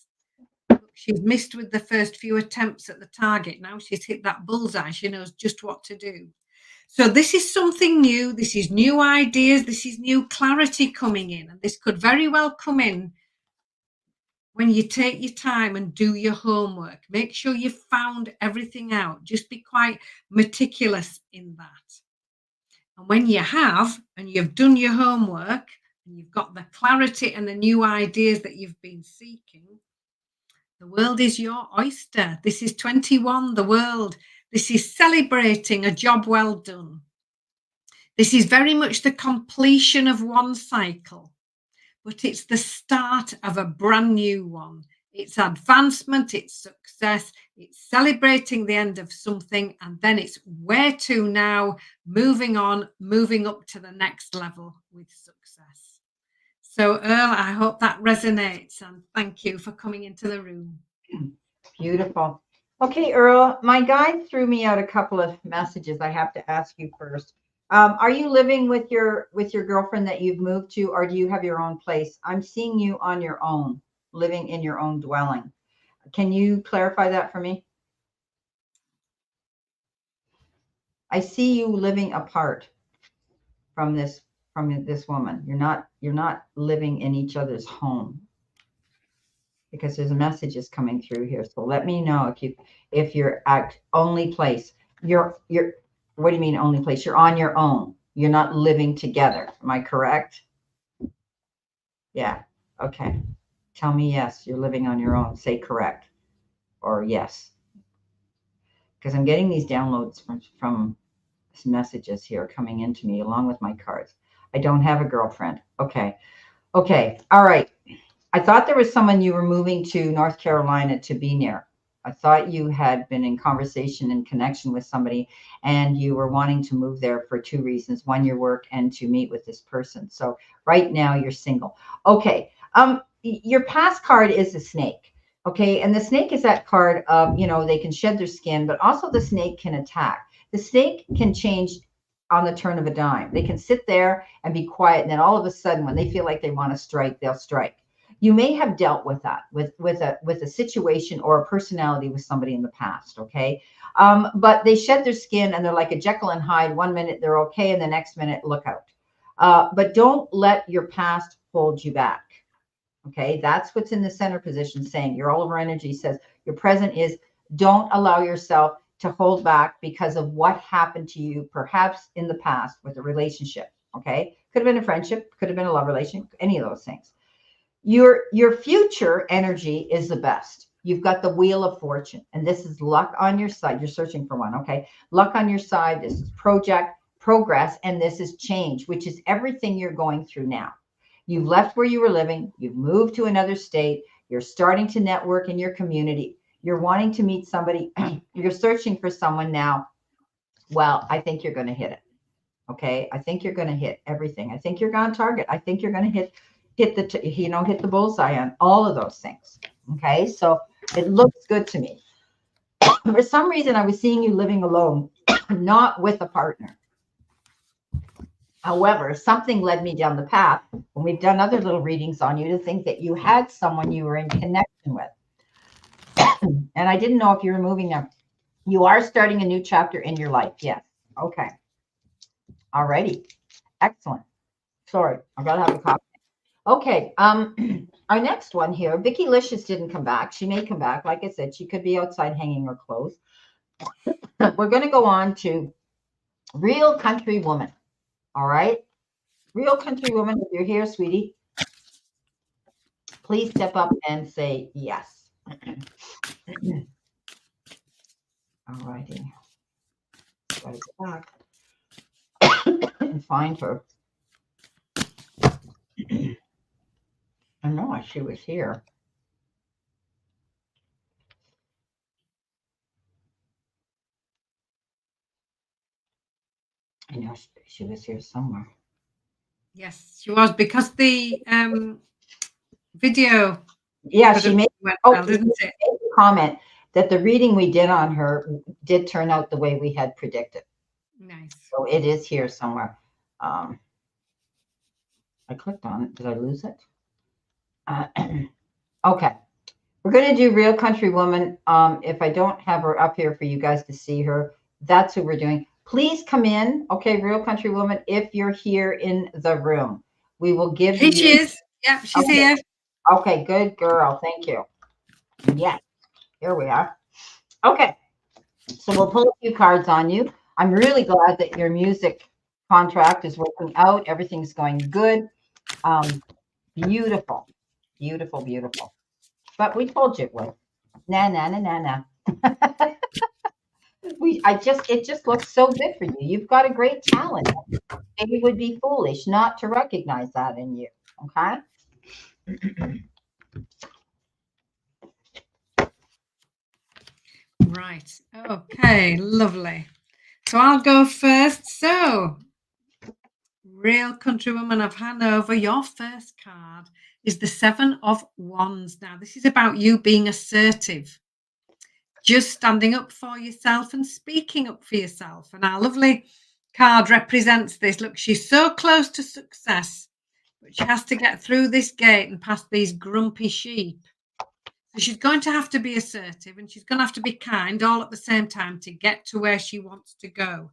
She's missed with the first few attempts at the target. Now she's hit that bullseye. She knows just what to do. So this is something new. This is new ideas. This is new clarity coming in. And this could very well come in when you take your time and do your homework. Make sure you've found everything out. Just be quite meticulous in that. And when you have, and you've done your homework, and you've got the clarity and the new ideas that you've been seeking, the world is your oyster. This is 21, the world. This is celebrating a job well done. This is very much the completion of one cycle, but it's the start of a brand new one. It's advancement, it's success, it's celebrating the end of something, and then it's where to now, moving on, moving up to the next level with success. So, Earl, I hope that resonates, and thank you for coming into the room. Beautiful. Okay, Earl, my guide threw me out a couple of messages I have to ask you first. Are you living with your girlfriend that you've moved to, or do you have your own place? I'm seeing you on your own, living in your own dwelling. Can you clarify that for me? I see you living apart from this woman. You're not living in each other's home, because there's messages coming through here. So let me know if you're at only place. You're what do you mean only place? You're on your own. You're not living together. Am I correct? Yeah. Okay. Tell me yes, you're living on your own. Say correct or yes. Because I'm getting these downloads from messages here coming into me along with my cards. I don't have a girlfriend. Okay. Okay. All right. I thought there was someone you were moving to North Carolina to be near. I thought you had been in conversation and connection with somebody, and you were wanting to move there for two reasons. One, your work, and to meet with this person. So right now you're single. Okay. Your past card is a snake. Okay. And the snake is that card of, they can shed their skin, but also the snake can attack. The snake can change on the turn of a dime. They can sit there and be quiet. And then all of a sudden, when they feel like they want to strike, they'll strike. You may have dealt with that with a situation or a personality with somebody in the past. Okay. But they shed their skin and they're like a Jekyll and Hyde. 1 minute they're okay, and the next minute, look out. But don't let your past hold you back. Okay. That's what's in the center position saying. Your all over energy says your present is, don't allow yourself to hold back because of what happened to you, perhaps in the past with a relationship. Okay. Could have been a friendship, could have been a love relationship, any of those things. Your future energy is the best. You've got the Wheel of Fortune, and this is luck on your side. You're searching for one. Okay. Luck on your side. This is progress, and this is change, which is everything you're going through now. You've left where you were living. You've moved to another state. You're starting to network in your community. You're wanting to meet somebody. You're searching for someone now. Well, I think you're going to hit it. Okay. I think you're going to hit everything. I think you're going to target. I think you're going to hit the bullseye on all of those things. Okay. So it looks good to me. For some reason, I was seeing you living alone, not with a partner. However, something led me down the path when we've done other little readings on you to think that you had someone you were in connection with. And I didn't know if you were moving them. You are starting a new chapter in your life. Yes. Okay. Alrighty. Excellent. Sorry, I gotta have a coffee. Okay. Our next one here, Vicky Licious didn't come back. She may come back. Like I said, she could be outside hanging her clothes. We're going to go on to Real Country Woman. All right. Real Country Woman, if you're here, sweetie, please step up and say yes. All righty. Gotta go back and find her. I know she was here. I know she was here somewhere. Yes, she was, because the video. Yeah, she made, didn't it? a comment that the reading we did on her did turn out the way we had predicted. Nice. So it is here somewhere. I clicked on it. Did I lose it? Okay. We're going to do Real Country Woman. If I don't have her up here for you guys to see her, that's who we're doing. Please come in. Okay, Real Country Woman, if you're here in the room. We will give you. She is. Yeah, she's here. Okay, good girl. Thank you. Yes, here we are. Okay, so we'll pull a few cards on you. I'm really glad that your music contract is working out. Everything's going good. Beautiful, beautiful, beautiful. But we told you it would. Na na na na na. It just looks so good for you. You've got a great talent. They would be foolish not to recognize that in you. Okay. Right. Okay. Lovely. So I'll go first. So, Real Country Woman of Hanover, your first card is the Seven of Wands. Now, this is about you being assertive, just standing up for yourself and speaking up for yourself. And our lovely card represents this. Look, she's so close to success, but she has to get through this gate and past these grumpy sheep. So she's going to have to be assertive, and she's going to have to be kind all at the same time to get to where she wants to go.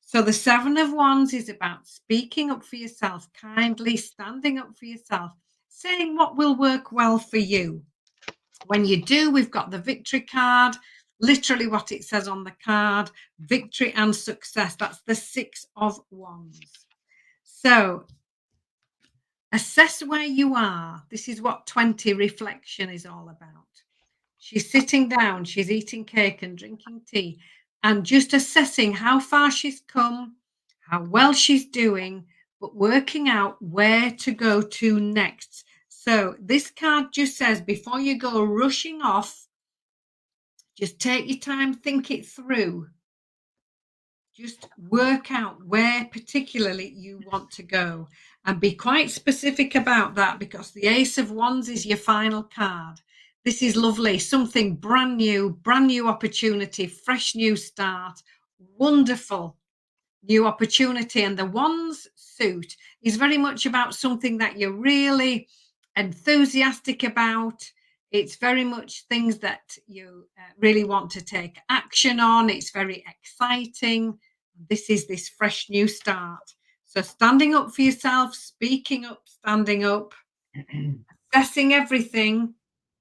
So the Seven of Wands is about speaking up for yourself, kindly standing up for yourself, saying what will work well for you. When you do, we've got the victory card, literally what it says on the card, victory and success. That's the Six of Wands. So assess where you are. This is what 20 reflection is all about. She's sitting down, she's eating cake and drinking tea, and just assessing how far she's come, how well she's doing, but working out where to go to next. So this card just says, before you go rushing off, just take your time, think it through. Just work out where particularly you want to go, and be quite specific about that, because the Ace of Wands is your final card. This is lovely, something brand new opportunity, fresh new start, wonderful new opportunity. And the Wands suit is very much about something that you're really enthusiastic about. It's very much things that you really want to take action on. It's very exciting. This is this fresh new start. So standing up for yourself, speaking up, standing up, assessing everything,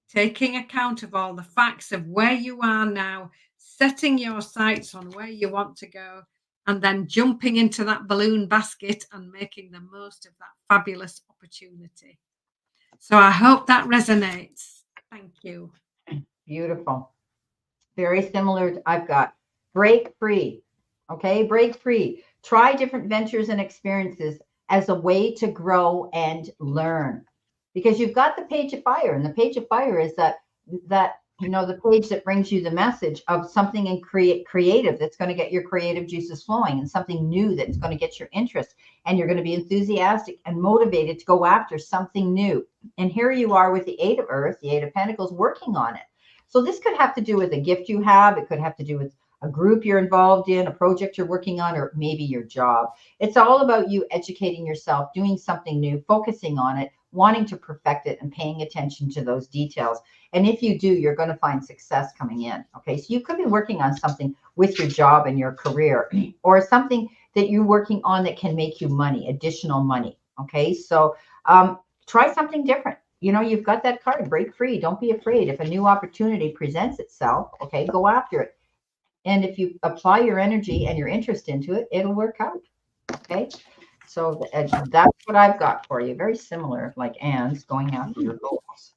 taking account of all the facts of where you are now, setting your sights on where you want to go, and then jumping into that balloon basket and making the most of that fabulous opportunity. So I hope that resonates. Thank you. Beautiful. Very similar. I've got break free. Okay, break free. Try different ventures and experiences as a way to grow and learn. Because you've got the Page of Fire, and the Page of Fire is that the page that brings you the message of something in creative that's going to get your creative juices flowing, and something new that's going to get your interest, and you're going to be enthusiastic and motivated to go after something new. And here you are with the Eight of Earth, the Eight of Pentacles, working on it. So this could have to do with a gift you have. It could have to do with a group you're involved in, a project you're working on, or maybe your job. It's all about you educating yourself, doing something new, focusing on it, wanting to perfect it, and paying attention to those details. And if you do, you're going to find success coming in. Okay. So you could be working on something with your job and your career, or something that you're working on that can make you money, additional money. Okay. So try something different. You've got that card, break free. Don't be afraid. If a new opportunity presents itself, okay, go after it. And if you apply your energy and your interest into it, it'll work out. Okay. So that's what I've got for you. Very similar, like Anne's, going after your goals.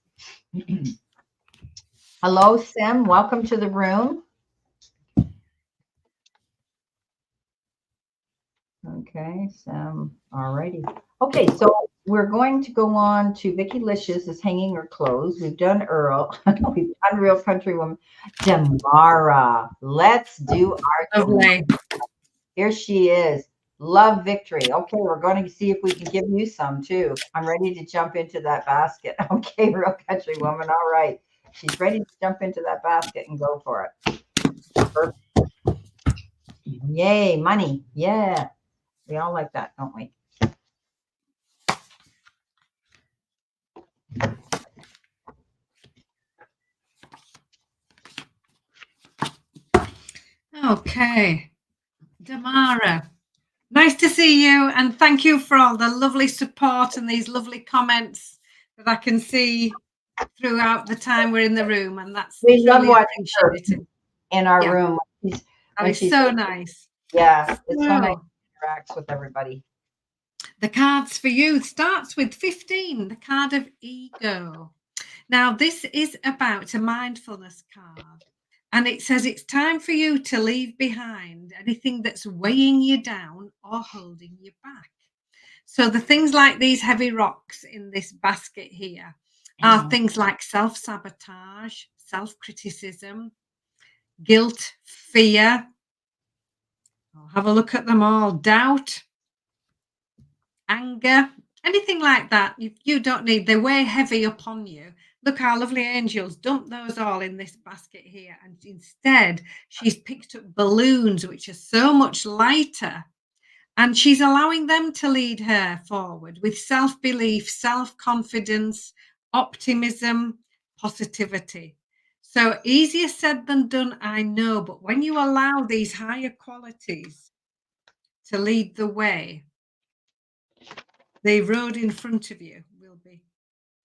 Hello, Sim. Welcome to the room. Okay, Sim. All righty. Okay, so we're going to go on to Vicky Licious is hanging her clothes. We've done Earl. We've done Real Country Woman. Damara. Let's do our Lovely. Here she is. Love Victory. Okay, we're going to see if we can give you some too. I'm ready to jump into that basket. Okay, Real Country Woman. All right. She's ready to jump into that basket and go for it. Perfect. Yay, money. Yeah. We all like that, don't we? Okay. Damara, nice to see you, and thank you for all the lovely support and these lovely comments that I can see throughout the time we're in the room, and that's We love truly watching her appreciated. in our Yeah, room. that is so nice. Yeah, it's so nice So, to interact with everybody. the cards for you starts with 15, the card of ego. Now, this is about a mindfulness card, and it says it's time for you to leave behind anything that's weighing you down or holding you back. So, the things like these heavy rocks in this basket here are things like self sabotage, self criticism, guilt, fear. I'll have a look at them all. Doubt, anger, anything like that. You don't need, they weigh heavy upon you. Look, our lovely angels dump those all in this basket here. And instead, she's picked up balloons, which are so much lighter. And she's allowing them to lead her forward with self belief, self confidence, optimism, positivity. So easier said than done, I know. But when you allow these higher qualities to lead the way, the road in front of you will be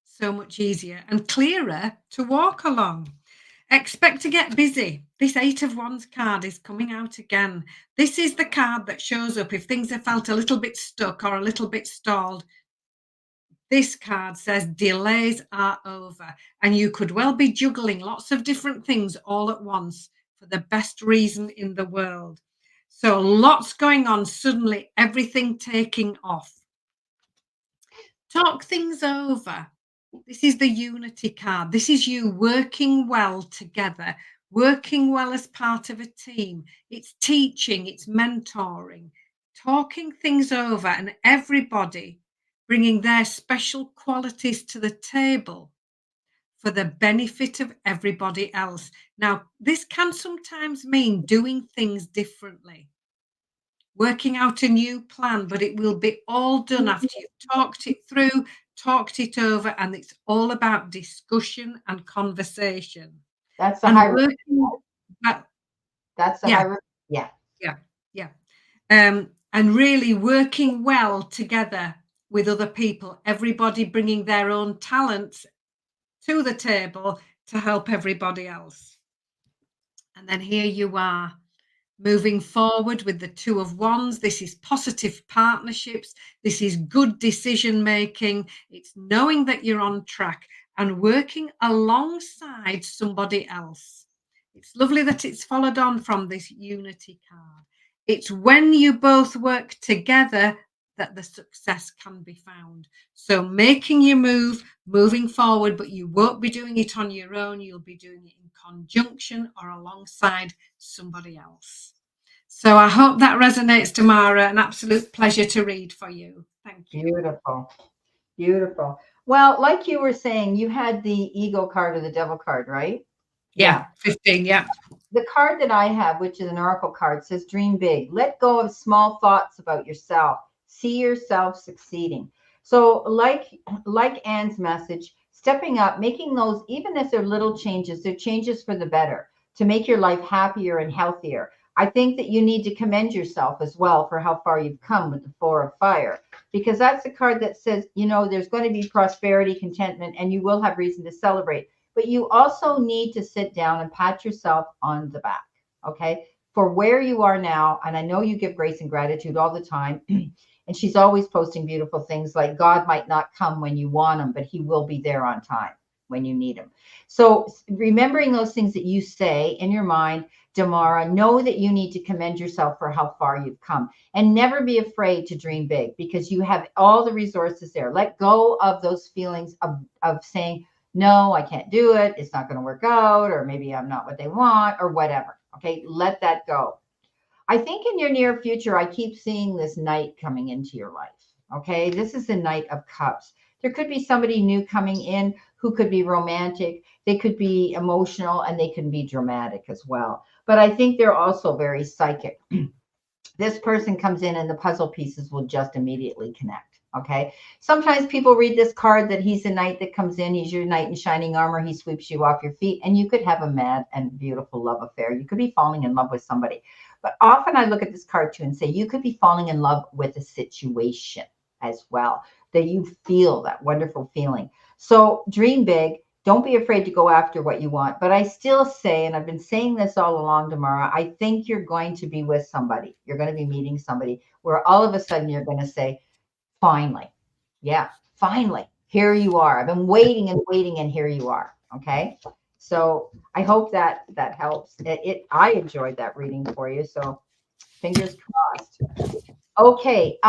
so much easier and clearer to walk along. Expect to get busy. This Eight of Wands card is coming out again. This is the card that shows up if things have felt a little bit stuck or a little bit stalled. This card says delays are over, and you could well be juggling lots of different things all at once for the best reason in the world. So lots going on, suddenly everything taking off. Talk things over. This is the unity card. This is you working well together, working well as part of a team. It's teaching, it's mentoring, talking things over, and everybody bringing their special qualities to the table for the benefit of everybody else. Now, this can sometimes mean doing things differently, working out a new plan, but it will be all done after you've talked it through, talked it over, and it's all about discussion and conversation. That's the And high. That's the yeah, high. Yeah. yeah. And really working well together with other people, everybody bringing their own talents to the table to help everybody else. And then here you are, moving forward with the Two of Wands. This is positive partnerships. This is good decision making. It's knowing that you're on track and working alongside somebody else. It's lovely that it's followed on from this unity card. It's when you both work together that the success can be found. So making your move, moving forward, but you won't be doing it on your own. You'll be doing it in conjunction or alongside somebody else. So I hope that resonates, Tamara. An absolute pleasure to read for you. Thank you. Beautiful. Beautiful. Well, like you were saying, you had the ego card or the devil card, right? Yeah, 15, yeah. The card that I have, which is an oracle card, says dream big. Let go of small thoughts about yourself. See yourself succeeding. So like Anne's message, stepping up, making those, even if they're little changes, they're changes for the better to make your life happier and healthier. I think that you need to commend yourself as well for how far you've come with the 4 of fire, because that's the card that says, you know, there's going to be prosperity, contentment, and you will have reason to celebrate. But you also need to sit down and pat yourself on the back, okay, for where you are now. And I know you give grace and gratitude all the time. And she's always posting beautiful things like God might not come when you want him, but he will be there on time when you need him. So remembering those things that you say in your mind, Damara, know that you need to commend yourself for how far you've come, and never be afraid to dream big, because you have all the resources there. Let go of those feelings of saying, no, I can't do it. It's not going to work out, or maybe I'm not what they want, or whatever. Okay. Let that go. I think in your near future, I keep seeing this knight coming into your life. Okay. This is the Knight of Cups. There could be somebody new coming in who could be romantic. They could be emotional, and they can be dramatic as well. But I think they're also very psychic. This person comes in and the puzzle pieces will just immediately connect. Okay. Sometimes people read this card that he's a knight that comes in. He's your knight in shining armor. He sweeps you off your feet, and you could have a mad and beautiful love affair. You could be falling in love with somebody. But often I look at this card too and say, you could be falling in love with a situation as well, that you feel that wonderful feeling. So dream big. Don't be afraid to go after what you want. But I still say, and I've been saying this all along, Damara, I think you're going to be with somebody. You're going to be meeting somebody where all of a sudden you're going to say, finally. Yeah, finally. Here you are. I've been waiting and waiting, and here you are. Okay. So I hope that that helps. I enjoyed that reading for you. So fingers crossed. Okay.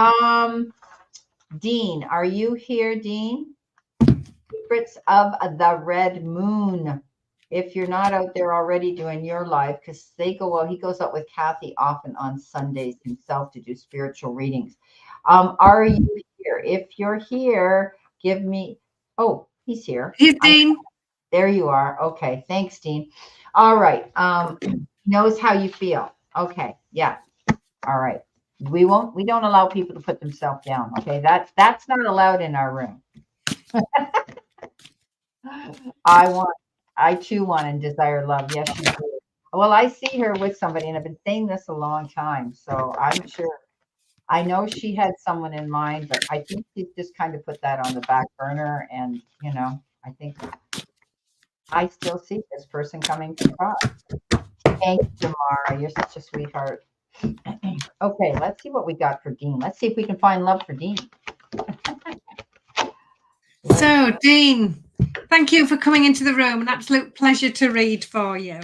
Dean, are you here, Dean? Secrets of the Red Moon. If you're not out there already doing your live, because he goes out with Kathy often on Sundays himself to do spiritual readings. Are you here? If you're here, give me. Oh, he's here. He's Dean. There you are. Okay. Thanks, Dean. All right. Knows how you feel. Okay. Yeah. All right. We don't allow people to put themselves down. Okay. That's not allowed in our room. I too want and desire love. Yes, you do. Well, I see her with somebody, and I've been saying this a long time. So I'm sure. I know she had someone in mind, but I think she's just kind of put that on the back burner. And, you know, I think I still see this person coming across. Thank you, Tamara. You're such a sweetheart. Okay, let's see what we got for Dean. Let's see if we can find love for Dean. So, Dean, thank you for coming into the room. An absolute pleasure to read for you.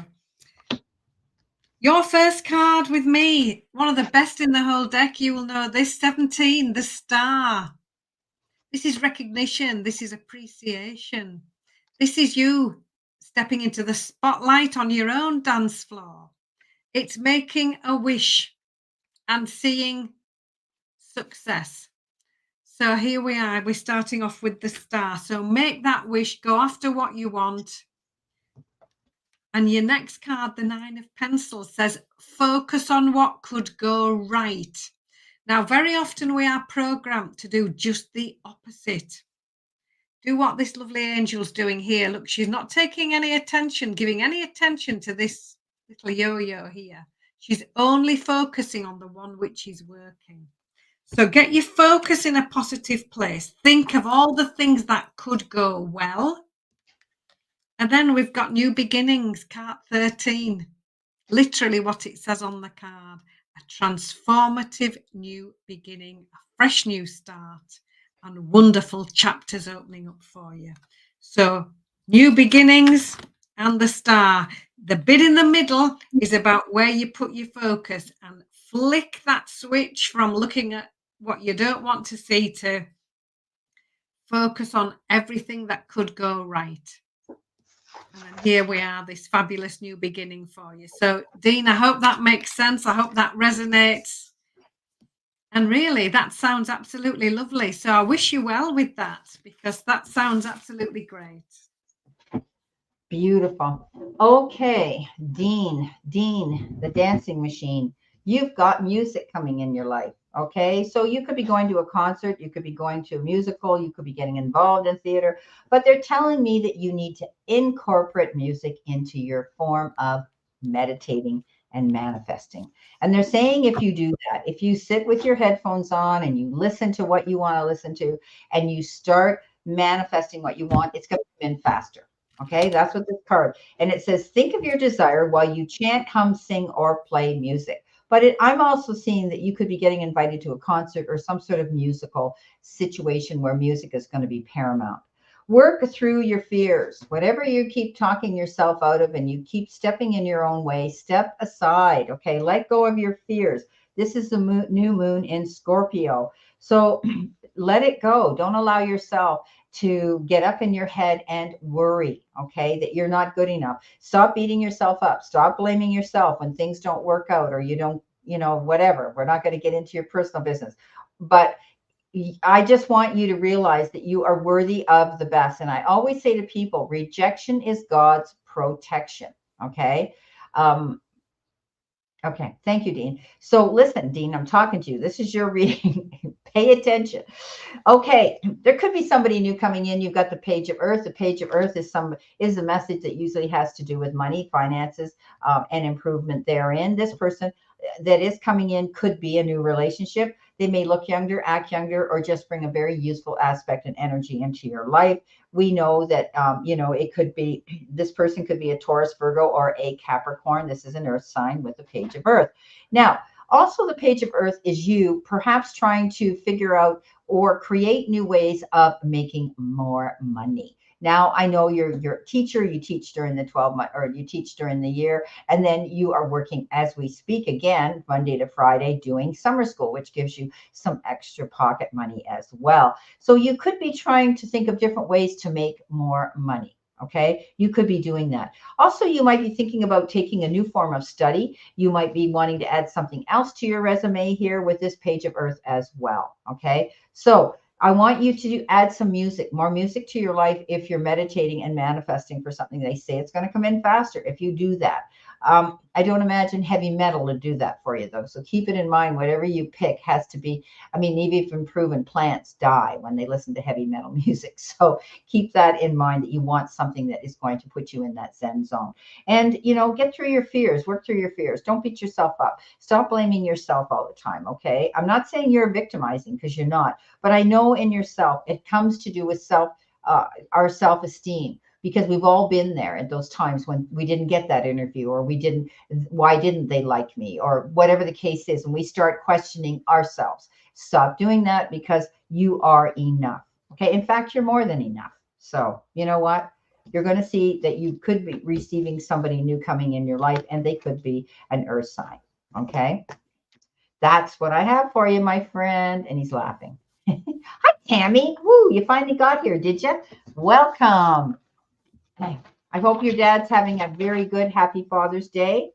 Your first card with me, one of the best in the whole deck. You will know this, 17, the Star. This is recognition. This is appreciation. This is you stepping into the spotlight on your own dance floor. It's making a wish and seeing success. So here we are. We're starting off with the Star. So make that wish. Go after what you want. And your next card, the 9 of Pencils, says, focus on what could go right. Now, very often we are programmed to do just the opposite. Do what this lovely angel's doing here. Look, she's not taking any attention, giving any attention to this little yo-yo here. She's only focusing on the one which is working. So get your focus in a positive place. Think of all the things that could go well. And then we've got new beginnings, card 13. Literally what it says on the card. A transformative new beginning, a fresh new start, and wonderful chapters opening up for you. So new beginnings and the Star. The bit in the middle is about where you put your focus, and flick that switch from looking at what you don't want to see, to focus on everything that could go right. And then here we are, this fabulous new beginning for you. So, Dean, I hope that makes sense. I hope that resonates. And really, that sounds absolutely lovely. So I wish you well with that, because that sounds absolutely great. Beautiful. Okay, Dean, the dancing machine. You've got music coming in your life. Okay, so you could be going to a concert, you could be going to a musical, you could be getting involved in theater, but they're telling me that you need to incorporate music into your form of meditating and manifesting. And they're saying if you do that, if you sit with your headphones on and you listen to what you want to listen to and you start manifesting what you want, it's going to come in faster. Okay, that's what this card. And it says, think of your desire while you chant, hum, sing, or play music. But I'm also seeing that you could be getting invited to a concert or some sort of musical situation where music is going to be paramount. Work through your fears. Whatever you keep talking yourself out of and you keep stepping in your own way, step aside. Okay, let go of your fears. This is the new moon in Scorpio. So let it go. Don't allow yourself to get up in your head and worry, okay, that you're not good enough. Stop beating yourself up. Stop blaming yourself when things don't work out or you don't, whatever. We're not going to get into your personal business. But I just want you to realize that you are worthy of the best. And I always say to people, rejection is God's protection, okay? Okay, thank you, Dean. So listen, Dean, I'm talking to you. This is your reading. Pay attention. Okay, there could be somebody new coming in. You've got the Page of Earth. The Page of Earth is a message that usually has to do with money, finances, and improvement therein. This person that is coming in could be a new relationship. They may look younger, act younger, or just bring a very useful aspect and energy into your life. We know that, it could be, this person could be a Taurus, Virgo, or a Capricorn. This is an earth sign with the Page of Earth. Now, also the Page of Earth is you perhaps trying to figure out or create new ways of making more money. Now, I know you're a teacher, you teach during the 12 month, or you teach during the year, and then you are working as we speak again, Monday to Friday, doing summer school, which gives you some extra pocket money as well. So you could be trying to think of different ways to make more money. Okay, you could be doing that. Also, you might be thinking about taking a new form of study. You might be wanting to add something else to your resume here with this Page of Earth as well. Okay, so I want you to add some music, more music to your life if you're meditating and manifesting for something. They say it's going to come in faster if you do that. I don't imagine heavy metal to do that for you, though. So keep it in mind. Whatever you pick has to be, even proven plants die when they listen to heavy metal music. So keep that in mind, that you want something that is going to put you in that Zen zone. And, get through your fears, work through your fears. Don't beat yourself up. Stop blaming yourself all the time, okay? I'm not saying you're victimizing, because you're not. But I know in yourself, it comes to do with our self-esteem, because we've all been there at those times when we didn't get that interview, or why didn't they like me, or whatever the case is. And we start questioning ourselves. Stop doing that, because you are enough. Okay. In fact, you're more than enough. So you know what? You're going to see that you could be receiving somebody new coming in your life, and they could be an earth sign. Okay. That's what I have for you, my friend. And he's laughing. Hi, Tammy. Woo, you finally got here, did you? Welcome. I hope your dad's having a very good, happy Father's Day.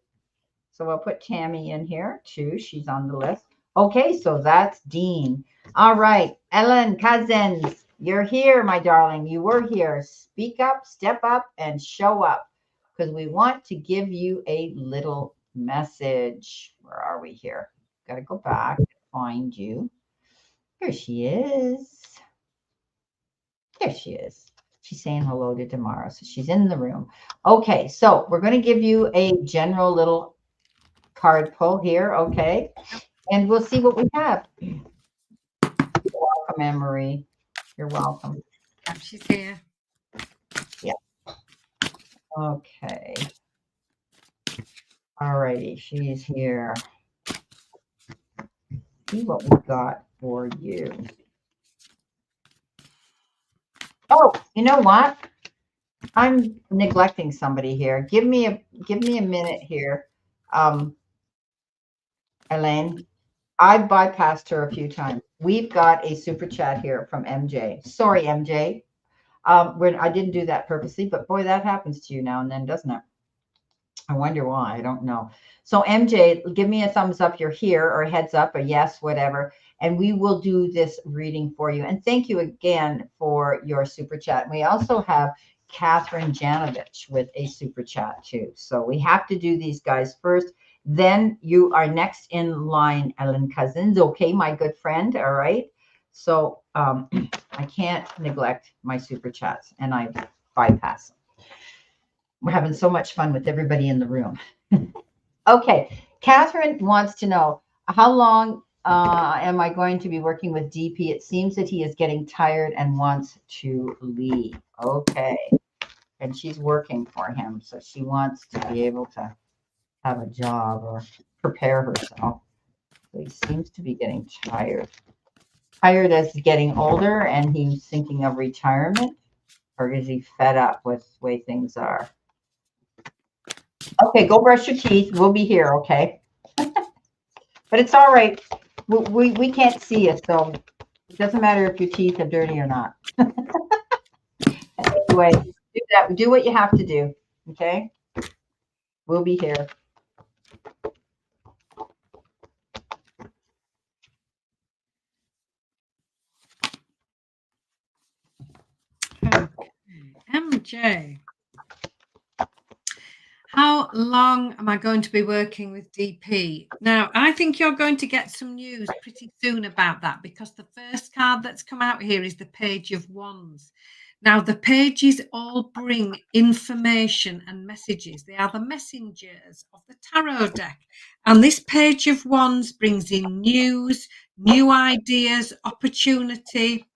So I'll put Tammy in here too. She's on the list. Okay, so that's Dean. All right, Ellen Cousins, you're here, my darling. You were here. Speak up, step up, and show up, because we want to give you a little message. Where are we here? Got to go back and find you. Here she is. There she is. She's saying hello to Tamara, so she's in the room. Okay, so we're going to give you a general little card pull here, okay? And we'll see what we have. You're welcome, Anne-Marie. You're welcome. Yeah, she's here. Yeah. Okay. All righty, she's here. See what we got for you. Oh, you know what? I'm neglecting somebody here. Give me a minute here. Elaine, I bypassed her a few times. We've got a super chat here from MJ. Sorry, MJ. I didn't do that purposely, but boy, that happens to you now and then, doesn't it? I wonder why. I don't know. So MJ, give me a thumbs up. You're here, or heads up, or yes, whatever. And we will do this reading for you. And thank you again for your super chat. And we also have Catherine Janovich with a super chat too. So we have to do these guys first. Then you are next in line, Ellen Cousins. Okay, my good friend. All right. So I can't neglect my super chats, and I bypass them. We're having so much fun with everybody in the room. Okay, Catherine wants to know, how long am I going to be working with DP? It seems that he is getting tired and wants to leave. Okay, and she's working for him, so she wants to be able to have a job or prepare herself. So he seems to be getting tired. Tired as he's getting older and he's thinking of retirement, or is he fed up with the way things are? Okay, go brush your teeth. We'll be here, okay? But it's all right. We can't see you, so it doesn't matter if your teeth are dirty or not. Anyway, do what you have to do, okay? We'll be here. Okay. MJ. How long am I going to be working with DP? Now, I think you're going to get some news pretty soon about that, because the first card that's come out here is the Page of Wands. Now, the pages all bring information and messages. They are the messengers of the tarot deck. And this Page of Wands brings in news, new ideas, opportunity,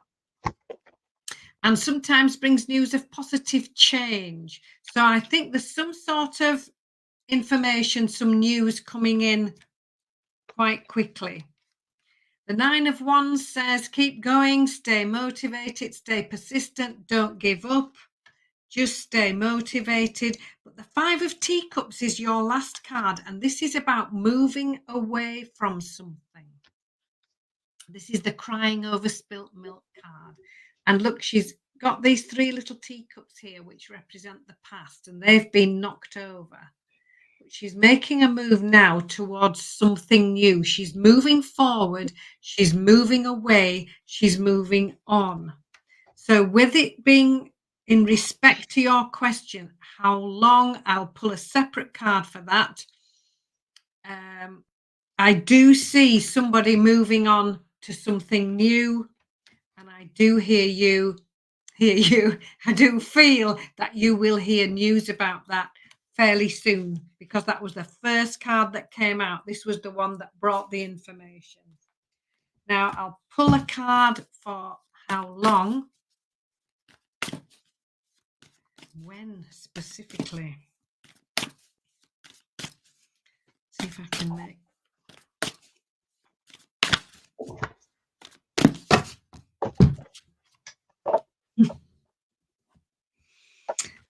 and sometimes brings news of positive change. So I think there's some sort of information, some news coming in quite quickly. The Nine of Wands says, keep going, stay motivated, stay persistent, don't give up, just stay motivated. But the Five of Teacups is your last card, and this is about moving away from something. This is the crying over spilt milk card. And look, she's got these three little teacups here, which represent the past, and they've been knocked over. But she's making a move now towards something new. She's moving forward. She's moving away. She's moving on. So with it being in respect to your question, how long, I'll pull a separate card for that. I do see somebody moving on to something new, and I do hear you. I do feel that you will hear news about that fairly soon, because that was the first card that came out. This was the one that brought the information. Now I'll pull a card for how long, when specifically. See if I can make.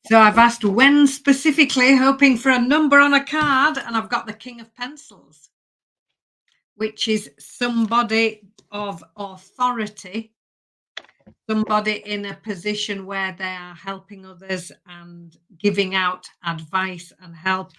So I've asked when specifically, hoping for a number on a card, and I've got the King of Pencils, which is somebody of authority, somebody in a position where they are helping others and giving out advice and help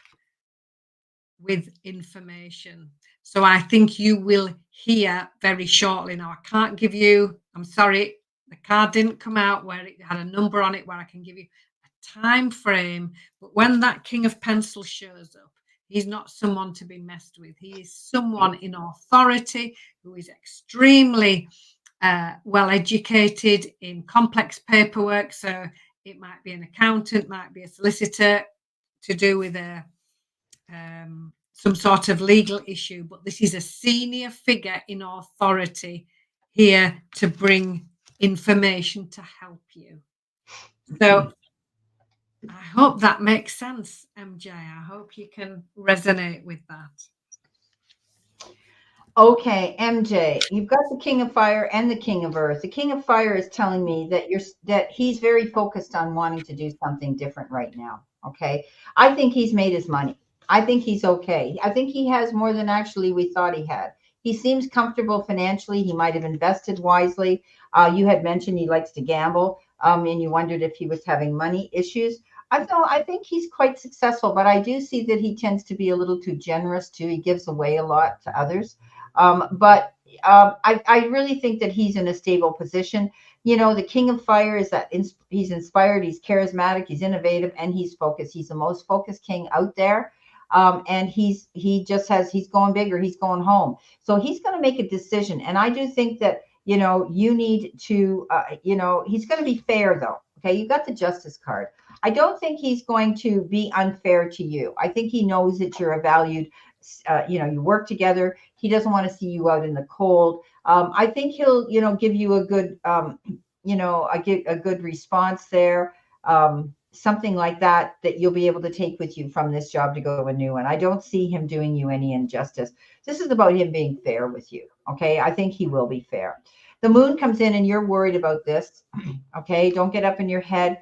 with information. So I think you will hear very shortly. Now, I can't give you, I'm sorry, the card didn't come out where it had a number on it where I can give you a time frame. But when that King of Pencils shows up, he's not someone to be messed with. He is someone in authority who is extremely well educated in complex paperwork. So it might be an accountant, might be a solicitor, to do with a some sort of legal issue. But this is a senior figure in authority here to bring information to help you. So I hope that makes sense, MJ. I hope you can resonate with that. Okay, MJ, you've got the King of Fire and the King of Earth. The King of Fire is telling me that he's very focused on wanting to do something different right now. Okay, I think he's made his money. I think he's okay. I think he has more than actually we thought he had. He seems comfortable financially. He might have invested wisely. You had mentioned he likes to gamble, and you wondered if he was having money issues. I think he's quite successful, but I do see that he tends to be a little too generous too. He gives away a lot to others. I really think that he's in a stable position. You know, the king of fire is that he's inspired, he's charismatic, he's innovative, and he's focused. He's the most focused king out there. And he's going bigger, he's going home. So he's going to make a decision. And I do think that, you know, you need to, he's going to be fair though. Okay. You got the justice card. I don't think he's going to be unfair to you. I think he knows that you're a valued, you work together. He doesn't want to see you out in the cold. I think he'll, give you a good, a good response there. Something like that you'll be able to take with you from this job to go to a new one. I don't see him doing you any injustice. This is about him being fair with you. Okay. I think he will be fair. The moon comes in and you're worried about this. Okay. Don't get up in your head.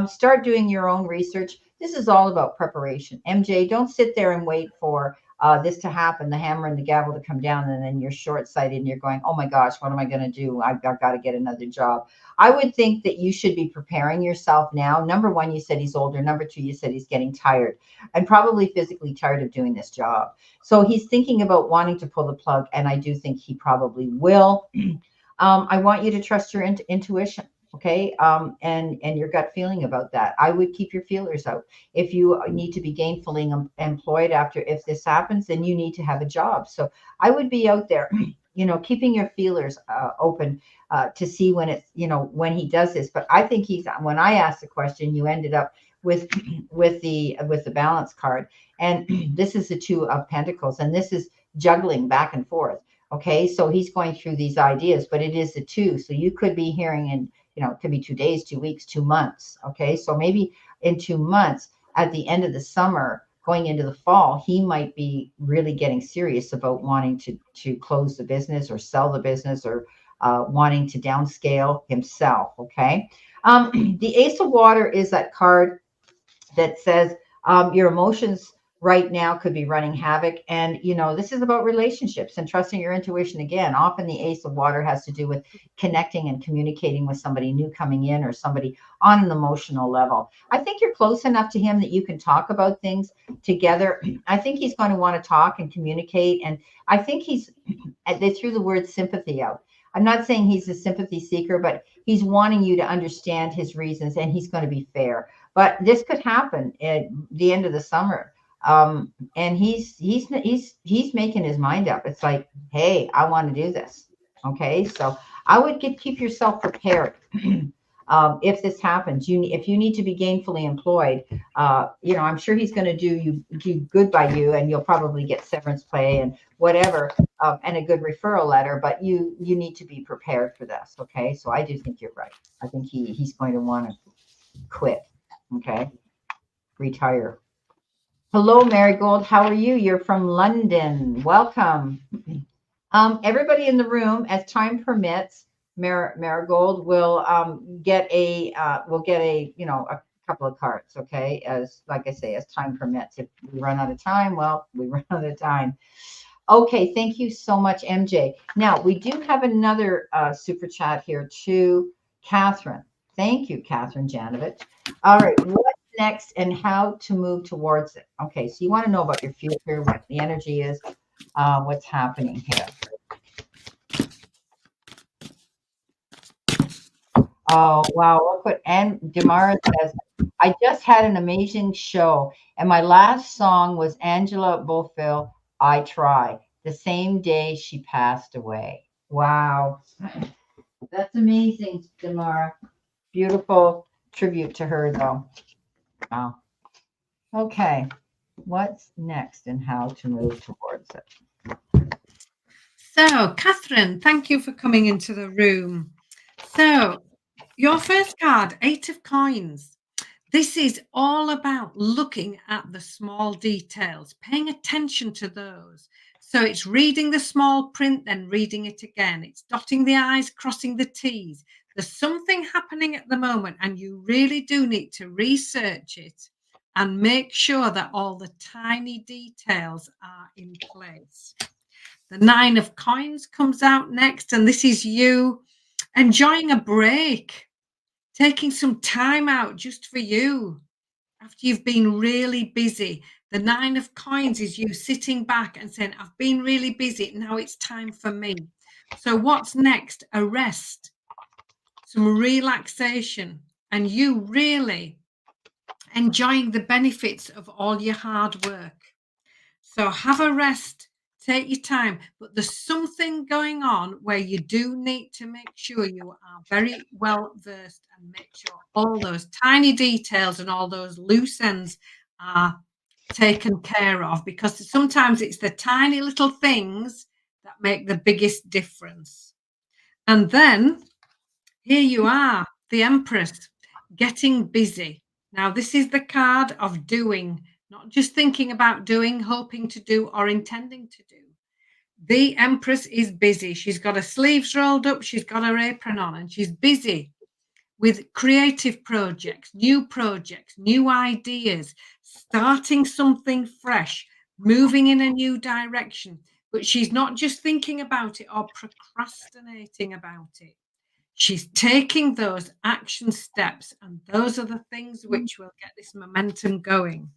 Start doing your own research. This is all about preparation. MJ, don't sit there and wait for this to happen, the hammer and the gavel to come down, and then you're short-sighted and you're going, oh my gosh, what am I going to do? I've got to get another job. I would think that you should be preparing yourself now. Number one, you said he's older. Number two, you said he's getting tired and probably physically tired of doing this job. So he's thinking about wanting to pull the plug, and I do think he probably will. I want you to trust your intuition. Okay. And your gut feeling about that. I would keep your feelers out. If you need to be gainfully employed if this happens, then you need to have a job. So I would be out there, keeping your feelers open to see when he does this. But I think when I asked the question, you ended up with the balance card. And this is the 2 of Pentacles, and this is juggling back and forth. Okay. So he's going through these ideas, but it is the 2. So you could be hearing it could be 2 days, 2 weeks, 2 months. Okay. So maybe in 2 months at the end of the summer, going into the fall, he might be really getting serious about wanting to close the business or sell the business or wanting to downscale himself. Okay. The Ace of Water is that card that says your emotions right now could be running havoc. And, this is about relationships and trusting your intuition. Again, often the Ace of Water has to do with connecting and communicating with somebody new coming in or somebody on an emotional level. I think you're close enough to him that you can talk about things together. I think he's going to want to talk and communicate. And I think they threw the word sympathy out. I'm not saying he's a sympathy seeker, but he's wanting you to understand his reasons, and he's going to be fair. But this could happen at the end of the summer. And he's making his mind up. It's like, hey, I want to do this. Okay. So I would keep yourself prepared. If this happens, if you need to be gainfully employed, I'm sure he's going to do good by you, and you'll probably get severance pay and whatever, and a good referral letter, but you need to be prepared for this. Okay. So I do think you're right. I think he's going to want to quit. Okay. Retire. Hello, Marigold. How are you? You're from London. Welcome. Everybody in the room, as time permits, Marigold will get a couple of cards. Okay, like I say, as time permits. If we run out of time, well, we run out of time. Okay, thank you so much, MJ. Now we do have another super chat here to Catherine. Thank you, Catherine Janovich. All right, what's next and how to move towards it? Okay, so you want to know about your future, what the energy is, what's happening here. Oh, wow. Look what Anne Demara says. I just had an amazing show, and my last song was Angela Bofill, I Try, the same day she passed away. Wow. That's amazing, Demara. Beautiful tribute to her, though. Wow. Okay. What's next and how to move towards it? So, Catherine, thank you for coming into the room. So, your first card, 8 of Coins. This is all about looking at the small details, paying attention to those. So it's reading the small print, then reading it again. It's dotting the I's, crossing the T's. There's something happening at the moment, and you really do need to research it and make sure that all the tiny details are in place. The Nine of Coins comes out next, and this is you enjoying a break, taking some time out just for you after you've been really busy. The Nine of Coins is you sitting back and saying, I've been really busy. Now it's time for me. So, what's next? A rest, some relaxation, and you really enjoying the benefits of all your hard work. So, have a rest, take your time, but there's something going on where you do need to make sure you are very well versed and make sure all those tiny details and all those loose ends are taken care of, because sometimes it's the tiny little things that make the biggest difference. And then here you are, the Empress, getting busy. Now, this is the card of doing, not just thinking about doing, hoping to do, or intending to do. The Empress is busy. She's got her sleeves rolled up, she's got her apron on, and she's busy with creative projects, new ideas, starting something fresh, moving in a new direction. But she's not just thinking about it or procrastinating about it. She's taking those action steps, and those are the things which will get this momentum going.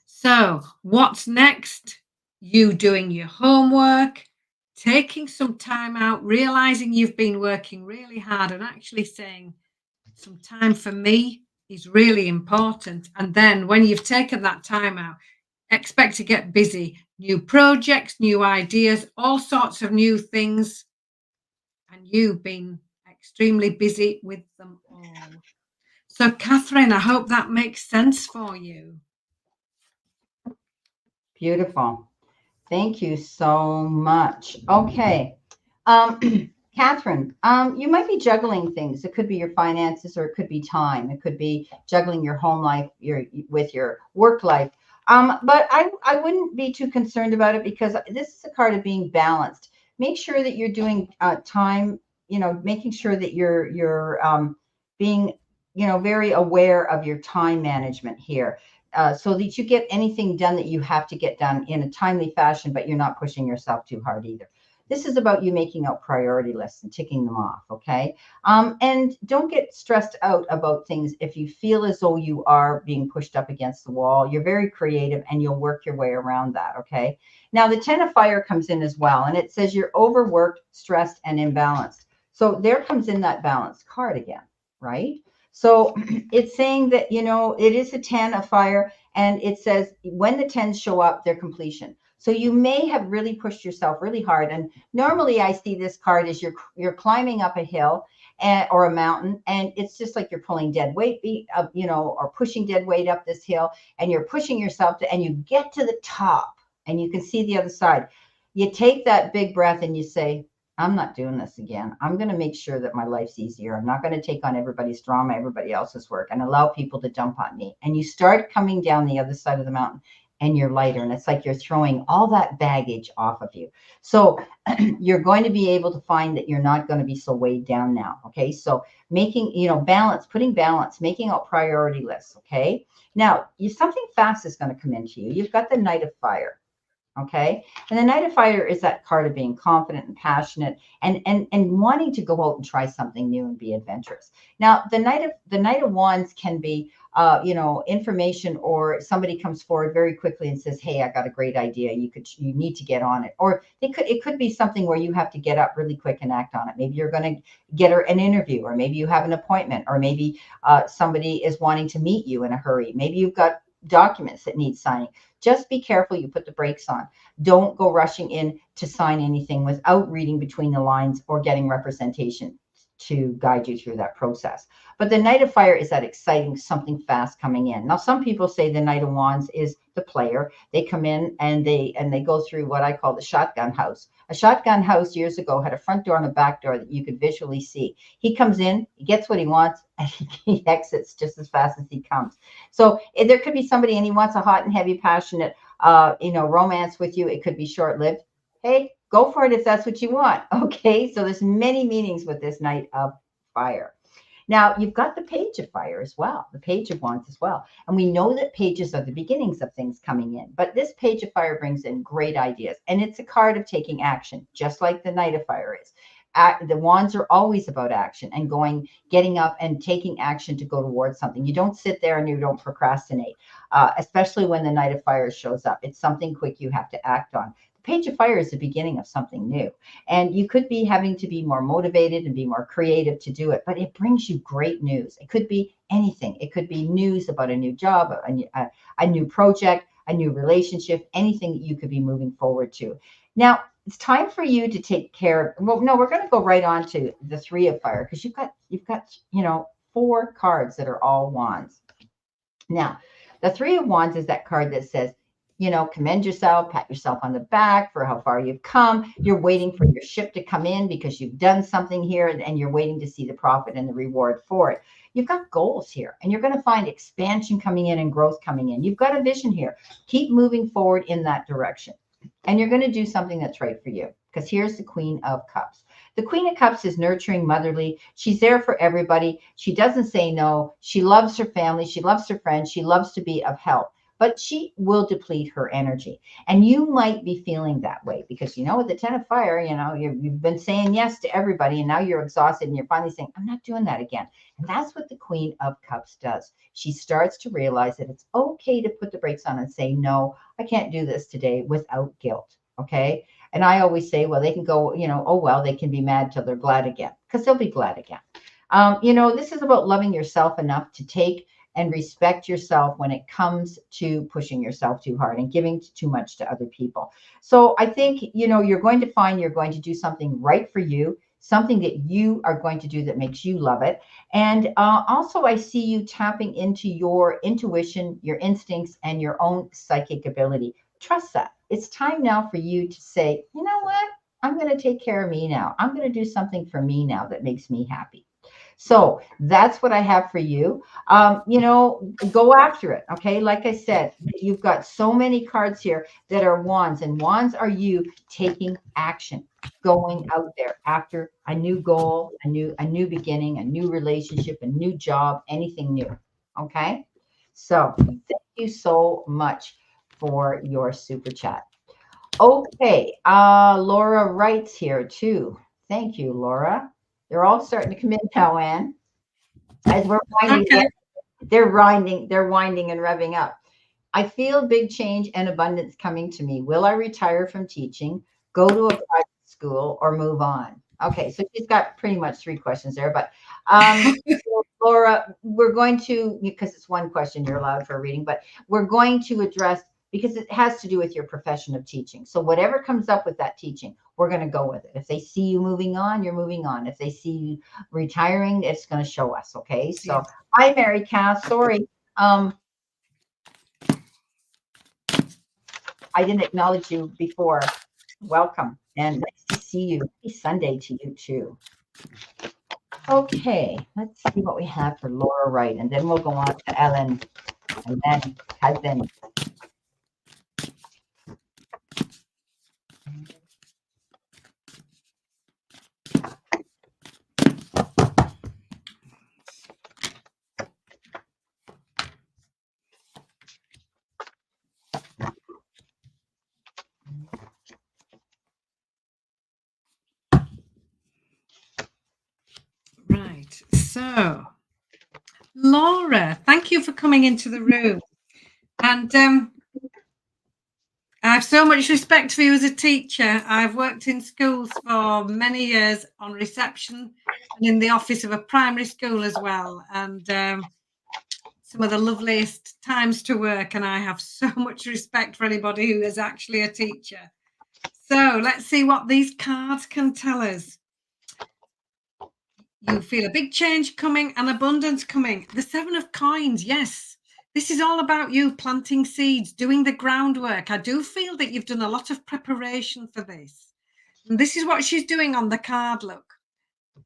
So, what's next? You doing your homework, taking some time out, realizing you've been working really hard, and actually saying, some time for me is really important. And then when you've taken that time out, expect to get busy. New projects, new ideas, all sorts of new things. And you've been extremely busy with them all. So, Catherine, I hope that makes sense for you. Beautiful. Thank you so much. Okay. Catherine, you might be juggling things. It could be your finances, or it could be time. It could be juggling your home life with your work life. But I wouldn't be too concerned about it, because this is a card of being balanced. Make sure that you're doing time, making sure that you're being, very aware of your time management here. So that you get anything done that you have to get done in a timely fashion, but you're not pushing yourself too hard either. This is about you making out priority lists and ticking them off, okay? And don't get stressed out about things if you feel as though you are being pushed up against the wall. You're very creative, and you'll work your way around that, okay? Now, the Ten of Fire comes in as well, and it says you're overworked, stressed, and imbalanced. So there comes in that balanced card again, right? So it's saying that, it is a 10 of fire, and it says when the 10s show up, they're completion. So you may have really pushed yourself really hard. And normally I see this card as you're climbing up a hill or a mountain, and it's just like you're pulling dead weight, or pushing dead weight up this hill, and you're pushing yourself and you get to the top and you can see the other side. You take that big breath and you say, I'm not doing this again. I'm going to make sure that my life's easier. I'm not going to take on everybody's drama, everybody else's work, and allow people to dump on me. And you start coming down the other side of the mountain, and you're lighter. And it's like you're throwing all that baggage off of you. So you're going to be able to find that you're not going to be so weighed down now. Okay. So making, balance, putting balance, making out priority lists. Okay. Now, something fast is going to come into you. You've got the Knight of Fire. Okay. And the Knight of Fire is that card of being confident and passionate and wanting to go out and try something new and be adventurous. Now, the Knight of Wands can be, information, or somebody comes forward very quickly and says, hey, I got a great idea. You need to get on it. Or it could be something where you have to get up really quick and act on it. Maybe you're going to get an interview, or maybe you have an appointment, or maybe somebody is wanting to meet you in a hurry. Maybe you've got documents that need signing. Just be careful you put the brakes on. Don't go rushing in to sign anything without reading between the lines or getting representation to guide you through that process. But the Knight of Fire is that exciting something fast coming in. Now, some people say the Knight of Wands is the player. They come in and they go through what I call the shotgun house. A shotgun house years ago had a front door and a back door that you could visually see. He comes in, he gets what he wants, and he exits just as fast as he comes. So there could be somebody, and he wants a hot and heavy, passionate, romance with you. It could be short-lived. Hey, go for it if that's what you want. Okay, so there's many meanings with this Knight of Fire. Now, you've got the Page of Fire as well, the Page of Wands as well. And we know that pages are the beginnings of things coming in. But this Page of Fire brings in great ideas. And it's a card of taking action, just like the Knight of Fire is. The wands are always about action and getting up and taking action to go towards something. You don't sit there and you don't procrastinate, especially when the Knight of Fire shows up. It's something quick you have to act on. The Page of Fire is the beginning of something new. And you could be having to be more motivated and be more creative to do it, but it brings you great news. It could be anything. It could be news about a new job, a new project, a new relationship, anything that you could be moving forward to. Now, it's time for you to take care of, well, no, we're going to go right on to the Three of Fire, because you've got, 4 cards that are all wands. Now, the Three of Wands is that card that says, commend yourself, pat yourself on the back for how far you've come. You're waiting for your ship to come in because you've done something here, and you're waiting to see the profit and the reward for it. You've got goals here, and you're going to find expansion coming in and growth coming in. You've got a vision here. Keep moving forward in that direction. And you're going to do something that's right for you, because here's the Queen of Cups. The Queen of Cups is nurturing, motherly. She's there for everybody. She doesn't say no. She loves her family. She loves her friends. She loves to be of help, but she will deplete her energy. And you might be feeling that way because, with the 10 of Fire, you've been saying yes to everybody, and now you're exhausted and you're finally saying, I'm not doing that again. And that's what the Queen of Cups does. She starts to realize that it's okay to put the brakes on and say, no, I can't do this today, without guilt. Okay. And I always say, well, they can go, oh, well, they can be mad till they're glad again, because they'll be glad again. This is about loving yourself enough to take and respect yourself when it comes to pushing yourself too hard and giving too much to other people. So I think, you're going to find you're going to do something right for you, something that you are going to do that makes you love it. And also, I see you tapping into your intuition, your instincts, and your own psychic ability. Trust that. It's time now for you to say, you know what? I'm going to take care of me now. I'm going to do something for me now that makes me happy. So that's what I have for you. Go after it. Okay. Like I said, you've got so many cards here that are wands, and wands are you taking action, going out there after a new goal, a new beginning, a new relationship, a new job, anything new. Okay. So thank you so much for your super chat. Okay. Laura writes here too. Thank you, Laura. They're all starting to come in now, Anne. As we're winding, Okay. they're winding and revving up. I feel big change and abundance coming to me. Will I retire from teaching, go to a private school, or move on? Okay, so she's got pretty much 3 questions there. But so Laura, we're going to, because it's one question, you're allowed for a reading, but we're going to address, because it has to do with your profession of teaching. So whatever comes up with that teaching, we're going to go with it. If they see you moving on, you're moving on. If they see you retiring, it's going to show us. Okay. So hi, Mary Cass. Sorry. I didn't acknowledge you before. Welcome. And nice to see you. Happy Sunday to you too. Okay. Let's see what we have for Laura Wright. And then we'll go on to Ellen and then Cousin. Right. So, Laura, thank you for coming into the room. And I have so much respect for you as a teacher. I've worked in schools for many years on reception and in the office of a primary school as well. And some of the loveliest times to work. And I have so much respect for anybody who is actually a teacher. So let's see what these cards can tell us. You feel a big change coming and abundance coming. The 7 of Coins, yes. This is all about you planting seeds, doing the groundwork. I do feel that you've done a lot of preparation for this. And this is what she's doing on the card, look.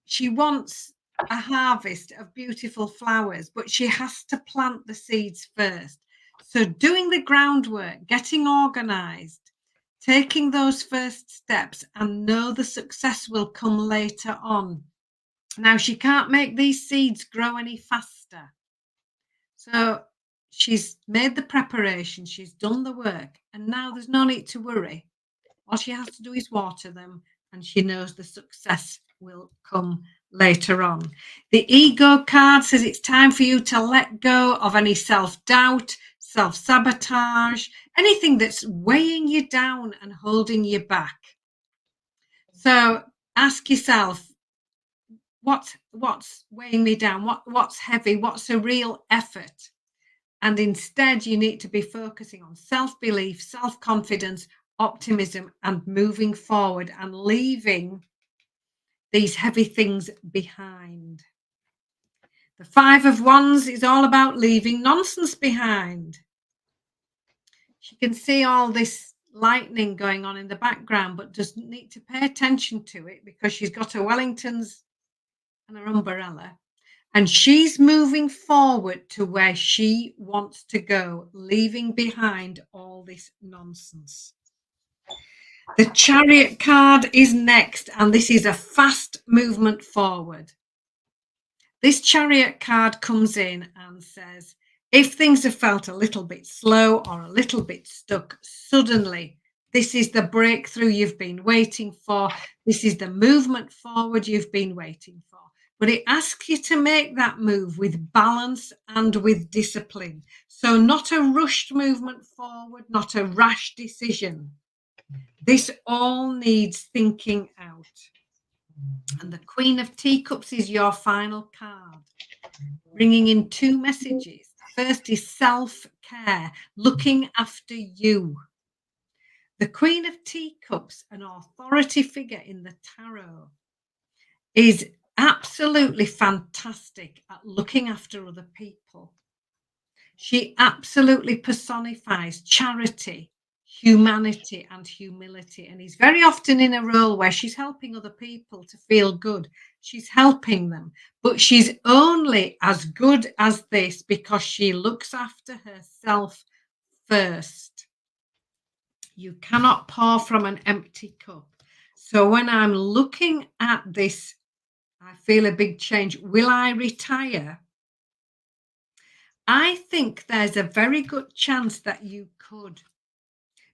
She wants a harvest of beautiful flowers, but she has to plant the seeds first. So doing the groundwork, getting organized, taking those first steps, and know the success will come later on. Now, she can't make these seeds grow any faster. So she's made the preparation, she's done the work, and now there's no need to worry. All she has to do is water them, and she knows the success will come later on. The ego card says it's time for you to let go of any self-doubt, self-sabotage, anything that's weighing you down and holding you back. So ask yourself, what's weighing me down? What's heavy? What's a real effort? And instead, you need to be focusing on self-belief, self-confidence, optimism, and moving forward and leaving these heavy things behind. The Five of Wands is all about leaving nonsense behind. She can see all this lightning going on in the background, but doesn't need to pay attention to it because she's got her Wellingtons and her umbrella. And she's moving forward to where she wants to go, leaving behind all this nonsense. The Chariot card is next, and this is a fast movement forward. This Chariot card comes in and says, if things have felt a little bit slow or a little bit stuck, suddenly this is the breakthrough you've been waiting for. This is the movement forward you've been waiting for. But it asks you to make that move with balance and with discipline. So not a rushed movement forward, not a rash decision. This all needs thinking out. And the Queen of Teacups is your final card, bringing in two messages. First is self-care, looking after you. The Queen of Teacups, an authority figure in the tarot, is absolutely fantastic at looking after other people. She absolutely personifies charity, humanity, and humility, and is very often in a role where she's helping other people to feel good. She's helping them, but she's only as good as this because she looks after herself first. You cannot pour from an empty cup. So when I'm looking at this, I feel a big change. Will I retire? I think there's a very good chance that you could.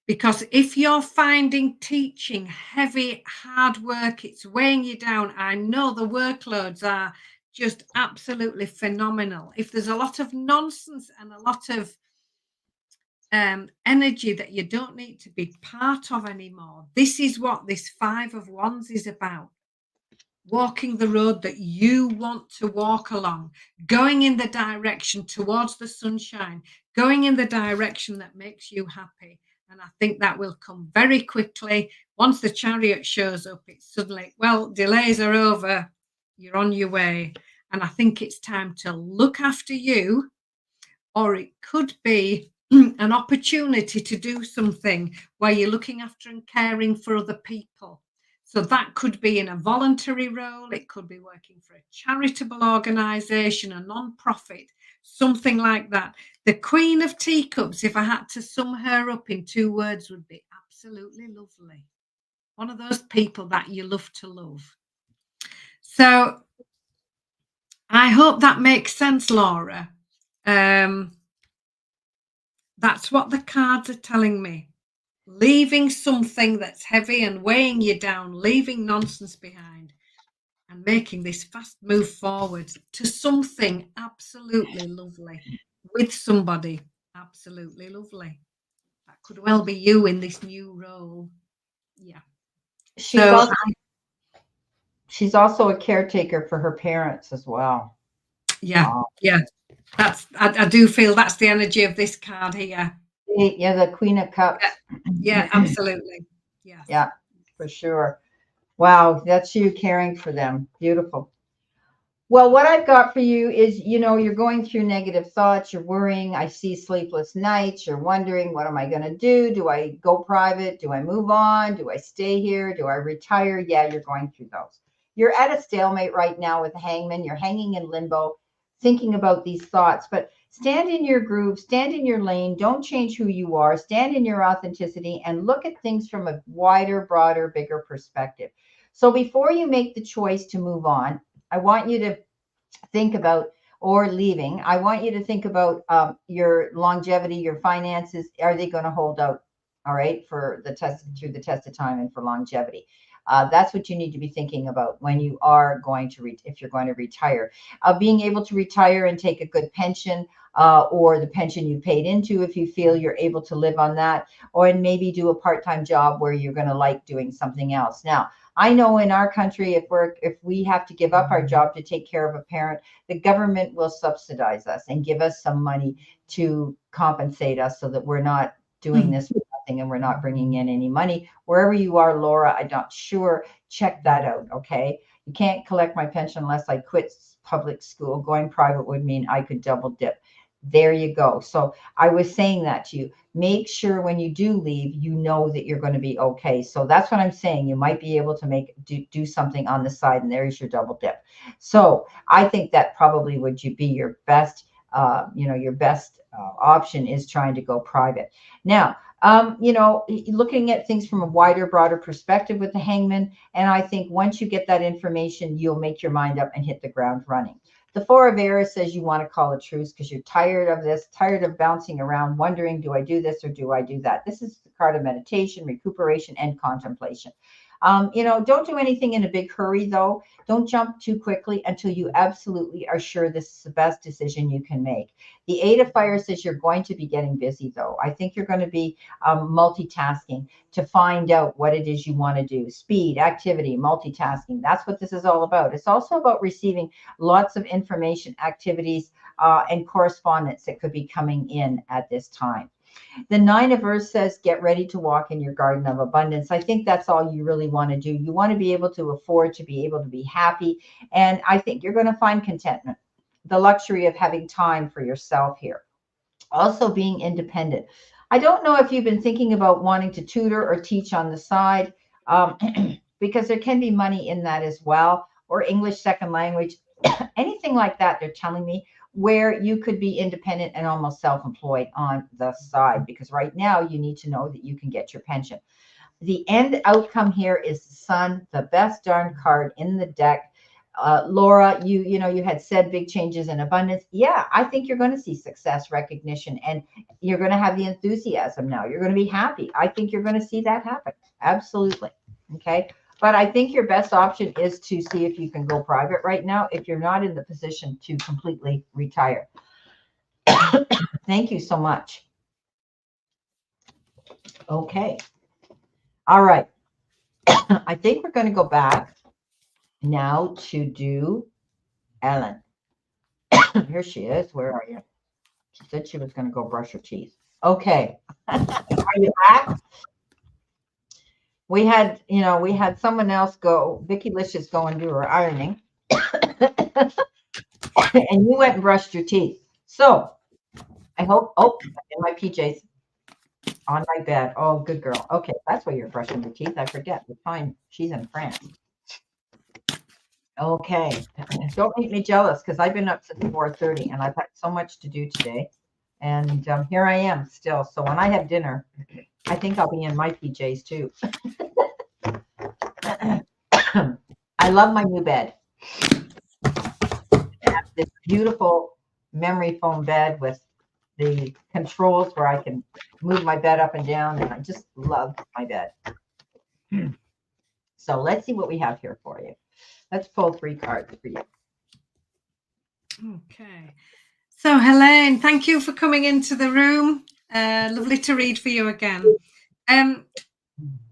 Because if you're finding teaching heavy, hard work, it's weighing you down. I know the workloads are just absolutely phenomenal. If there's a lot of nonsense and a lot of energy that you don't need to be part of anymore, this is what this Five of Wands is about. Walking the road that you want to walk along, going in the direction towards the sunshine, going in the direction that makes you happy. And I think that will come very quickly. Once the Chariot shows up, it's suddenly, well, delays are over. You're on your way. And I think it's time to look after you, or it could be an opportunity to do something where you're looking after and caring for other people. So that could be in a voluntary role. It could be working for a charitable organization, a non-profit, something like that. The Queen of Teacups, if I had to sum her up in two words, would be absolutely lovely. One of those people that you love to love. So I hope that makes sense, Laura. That's what the cards are telling me. Leaving something that's heavy and weighing you down, leaving nonsense behind, and making this fast move forward to something absolutely lovely with somebody absolutely lovely. That could well be you in this new role. Yeah. She's also a caretaker for her parents as well. Yeah. Yeah. I do feel that's the energy of this card here. Yeah, the Queen of Cups. Yeah, absolutely. Yeah. Yeah, for sure. Wow, that's you caring for them. Beautiful. Well, what I've got for you is, you're going through negative thoughts, you're worrying. I see sleepless nights. You're wondering, what am I going to do? Do I go private? Do I move on? Do I stay here? Do I retire? Yeah, you're going through those. You're at a stalemate right now with the Hangman. You're hanging in limbo, thinking about these thoughts, but stand in your groove, stand in your lane. Don't change who you are. Stand in your authenticity and look at things from a wider, broader, bigger perspective. So before you make the choice to move on, I want you to think about, or leaving, I want you to think about your longevity, your finances. Are they going to hold out? All right, for the test, through the test of time, and for longevity. That's what you need to be thinking about when you are going to if you're going to retire. Being able to retire and take a good pension, or the pension you paid into, if you feel you're able to live on that, or maybe do a part-time job where you're going to like doing something else. Now, I know in our country, if we have to give up our job to take care of a parent, the government will subsidize us and give us some money to compensate us, so that we're not doing this for nothing and we're not bringing in any money. Wherever you are, Laura, I'm not sure. Check that out, okay? You can't collect my pension unless I quit public school. Going private would mean I could double dip. There you go. So I was saying that to you. Make sure when you do leave, you know that you're going to be okay. So that's what I'm saying. You might be able to do something on the side, and there's your double dip. So I think that probably would be your best, your best option is trying to go private. Now, looking at things from a wider, broader perspective with the hangman. And I think once you get that information, you'll make your mind up and hit the ground running. The Four of Arrows says you want to call a truce because you're tired of this, tired of bouncing around, wondering, do I do this or do I do that? This is the card of meditation, recuperation, and contemplation. Don't do anything in a big hurry, though. Don't jump too quickly until you absolutely are sure this is the best decision you can make. The Eight of Fire says you're going to be getting busy, though. I think you're going to be multitasking to find out what it is you want to do. Speed, activity, multitasking. That's what this is all about. It's also about receiving lots of information, activities, and correspondence that could be coming in at this time. The Nine of Earth says, get ready to walk in your garden of abundance. I think that's all you really want to do. You want to be able to afford to be able to be happy. And I think you're going to find contentment, the luxury of having time for yourself here. Also being independent. I don't know if you've been thinking about wanting to tutor or teach on the side, because there can be money in that as well, or English second language, anything like that, they're telling me, where you could be independent and almost self-employed on the side, because right now you need to know that you can get your pension. The end outcome here is the Sun, the best darn card in the deck. Laura, you had said big changes in abundance. Yeah, I think you're going to see success, recognition, and you're going to have the enthusiasm now. You're going to be happy. I think you're going to see that happen. Absolutely. Okay. But I think your best option is to see if you can go private right now, if you're not in the position to completely retire. Thank you so much. Okay. All right. I think we're going to go back now to do Ellen. Here she is. Where are you? She said she was going to go brush her teeth. Okay. Are you back? We had someone else go. Vicky Licious go and do her ironing. And you went and brushed your teeth. So I hope, in my PJs on my bed. Oh, good girl. Okay, that's why you're brushing your teeth. I forget the time. She's in France. Okay, don't make me jealous because I've been up since 4:30 and I've had so much to do today. And here I am still. So when I have dinner, I think I'll be in my PJs too. I love my new bed. I have this beautiful memory foam bed with the controls where I can move my bed up and down, and I just love my bed. So let's see what we have here for you. Let's pull 3 cards for you. Okay. So Helene, thank you for coming into the room. Lovely to read for you again.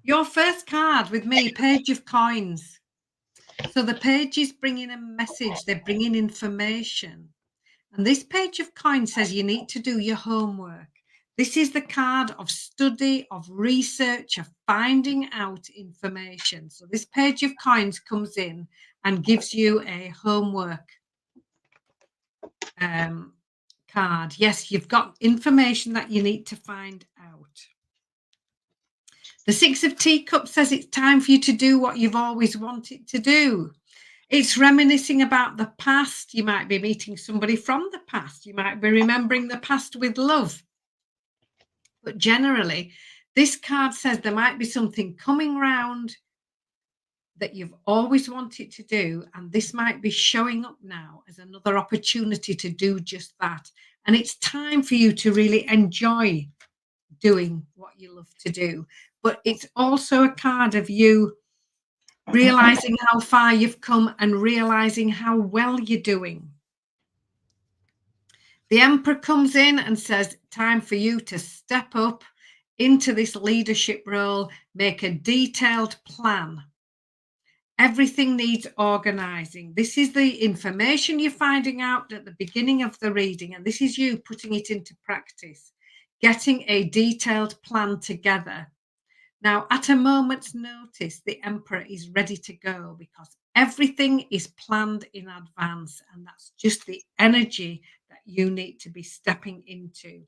Your first card with me, Page of Coins. So the page is bringing a message. They're bringing information. And this Page of Coins says you need to do your homework. This is the card of study, of research, of finding out information. So this Page of Coins comes in and gives you a homework card. Yes, you've got information that you need to find out. The Six of Teacups says it's time for you to do what you've always wanted to do. It's reminiscing about the past. You might be meeting somebody from the past. You might be remembering the past with love. But generally, this card says there might be something coming round that you've always wanted to do, and this might be showing up now as another opportunity to do just that. And it's time for you to really enjoy doing what you love to do. But it's also a card of you realizing how far you've come and realizing how well you're doing. The Emperor comes in and says, time for you to step up into this leadership role, make a detailed plan. Everything needs organizing. This is the information you're finding out at the beginning of the reading, and this is you putting it into practice, getting a detailed plan together. Now, at a moment's notice, the Emperor is ready to go because everything is planned in advance, and that's just the energy that you need to be stepping into.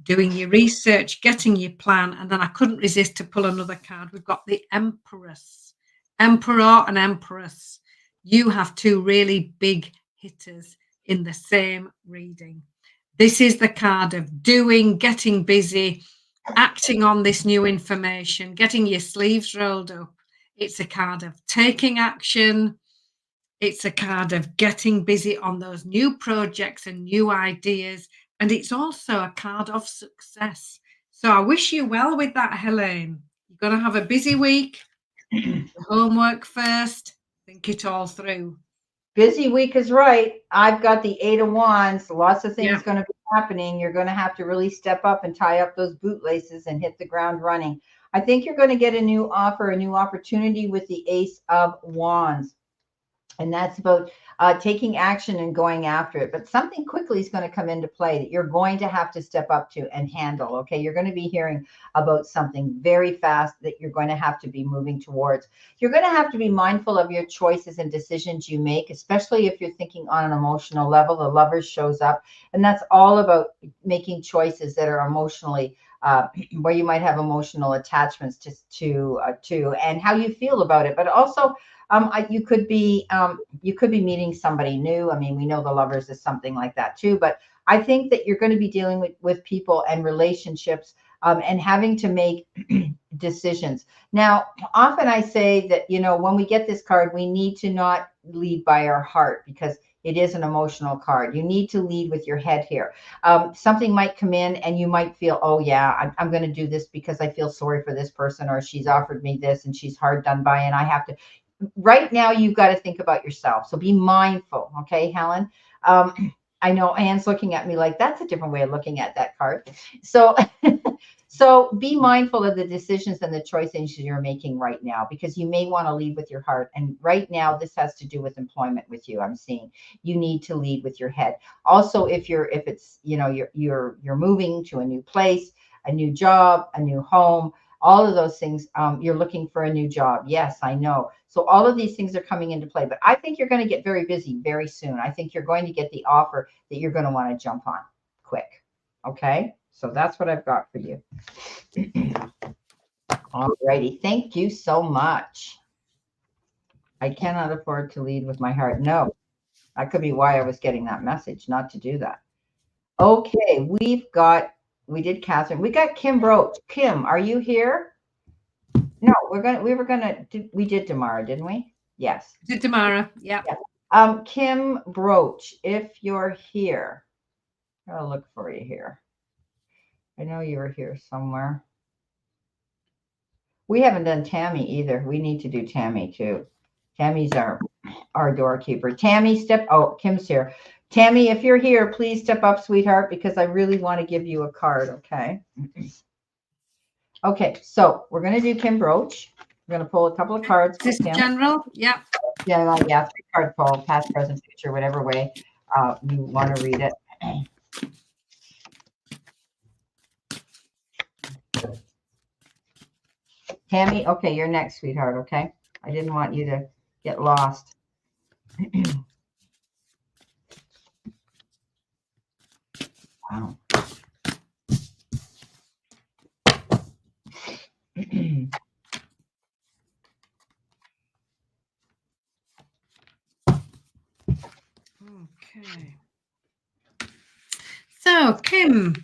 Doing your research, getting your plan, and then I couldn't resist to pull another card. We've got the Empress, Emperor and Empress. You have two really big hitters in the same reading. This is the card of doing, getting busy, acting on this new information, getting your sleeves rolled up. It's a card of taking action. It's a card of getting busy on those new projects and new ideas. And it's also a card of success. So I wish you well with that, Helene. You're going to have a busy week. Homework first. Think it all through. Busy week is right. I've got the 8 of Wands. Lots of things going to be happening. You're going to have to really step up and tie up those bootlaces and hit the ground running. I think you're going to get a new offer, a new opportunity with the Ace of Wands. And that's about taking action and going after it. But something quickly is going to come into play that you're going to have to step up to and handle. Okay, you're going to be hearing about something very fast that you're going to have to be moving towards. You're going to have to be mindful of your choices and decisions you make, especially if you're thinking on an emotional level. The Lovers shows up, and that's all about making choices that are emotionally where you might have emotional attachments to and how you feel about it, but also you could be meeting somebody new. I mean, we know the Lovers is something like that too, but I think that you're going to be dealing with people and relationships and having to make decisions. Now, often I say that, you know, when we get this card, we need to not lead by our heart because it is an emotional card. You need to lead with your head here. Something might come in and you might feel, oh yeah, I'm going to do this because I feel sorry for this person, or she's offered me this and she's hard done by and I have to. Right now, you've got to think about yourself. So be mindful. Okay, Helen. I know Anne's looking at me like that's a different way of looking at that card. So, so be mindful of the decisions and the choices you're making right now, because you may want to lead with your heart. And right now, this has to do with employment with you. I'm seeing you need to lead with your head. Also, if it's, you know, you're moving to a new place, a new job, a new home, all of those things, you're looking for a new job. Yes, I know. So all of these things are coming into play, but I think you're going to get very busy very soon. I think you're going to get the offer that you're going to want to jump on quick. Okay. So that's what I've got for you. All righty. Thank you so much. I cannot afford to lead with my heart. No, that could be why I was getting that message, not to do that. Okay. We did Catherine. We got Kim Broach. Kim, are you here? No, we did Tamara, didn't we? Yes. Did Tamara? Yeah. Kim Broach, if you're here, I'll look for you here. I know you were here somewhere. We haven't done Tammy either. We need to do Tammy too. Tammy's our doorkeeper. Tammy, Kim's here. Tammy, if you're here, please step up, sweetheart, because I really want to give you a card, okay? Okay, so we're going to do Kim Broach. We're going to pull a couple of cards. This general? Yeah. Yeah, 3-card pull, past, present, future, whatever way you want to read it. Tammy, okay, you're next, sweetheart, okay? I didn't want you to get lost. Wow. Okay. So, Kim,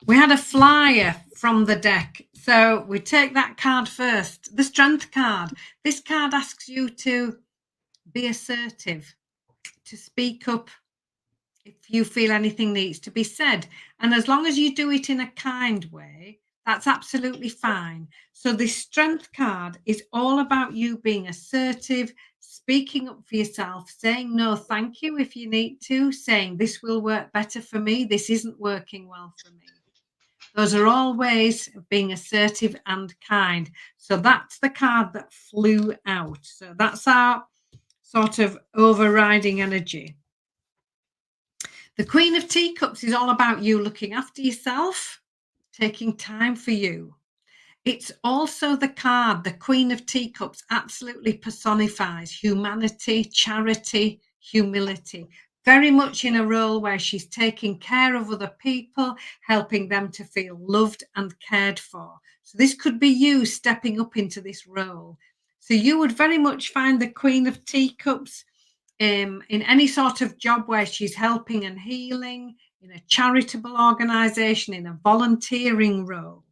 we had a flyer from the deck. So we take that card first, the Strength card. This card asks you to be assertive, to speak up if you feel anything needs to be said. And as long as you do it in a kind way, that's absolutely fine. So this Strength card is all about you being assertive, speaking up for yourself, saying no, thank you if you need to, saying this will work better for me, this isn't working well for me. Those are all ways of being assertive and kind. So that's the card that flew out. So that's our sort of overriding energy. The Queen of Teacups is all about you looking after yourself, taking time for you. It's also the card, the Queen of Teacups absolutely personifies humanity, charity, humility. Very much in a role where she's taking care of other people, helping them to feel loved and cared for. So this could be you stepping up into this role. So you would very much find the Queen of Teacups in any sort of job where she's helping and healing, in a charitable organisation, in a volunteering role.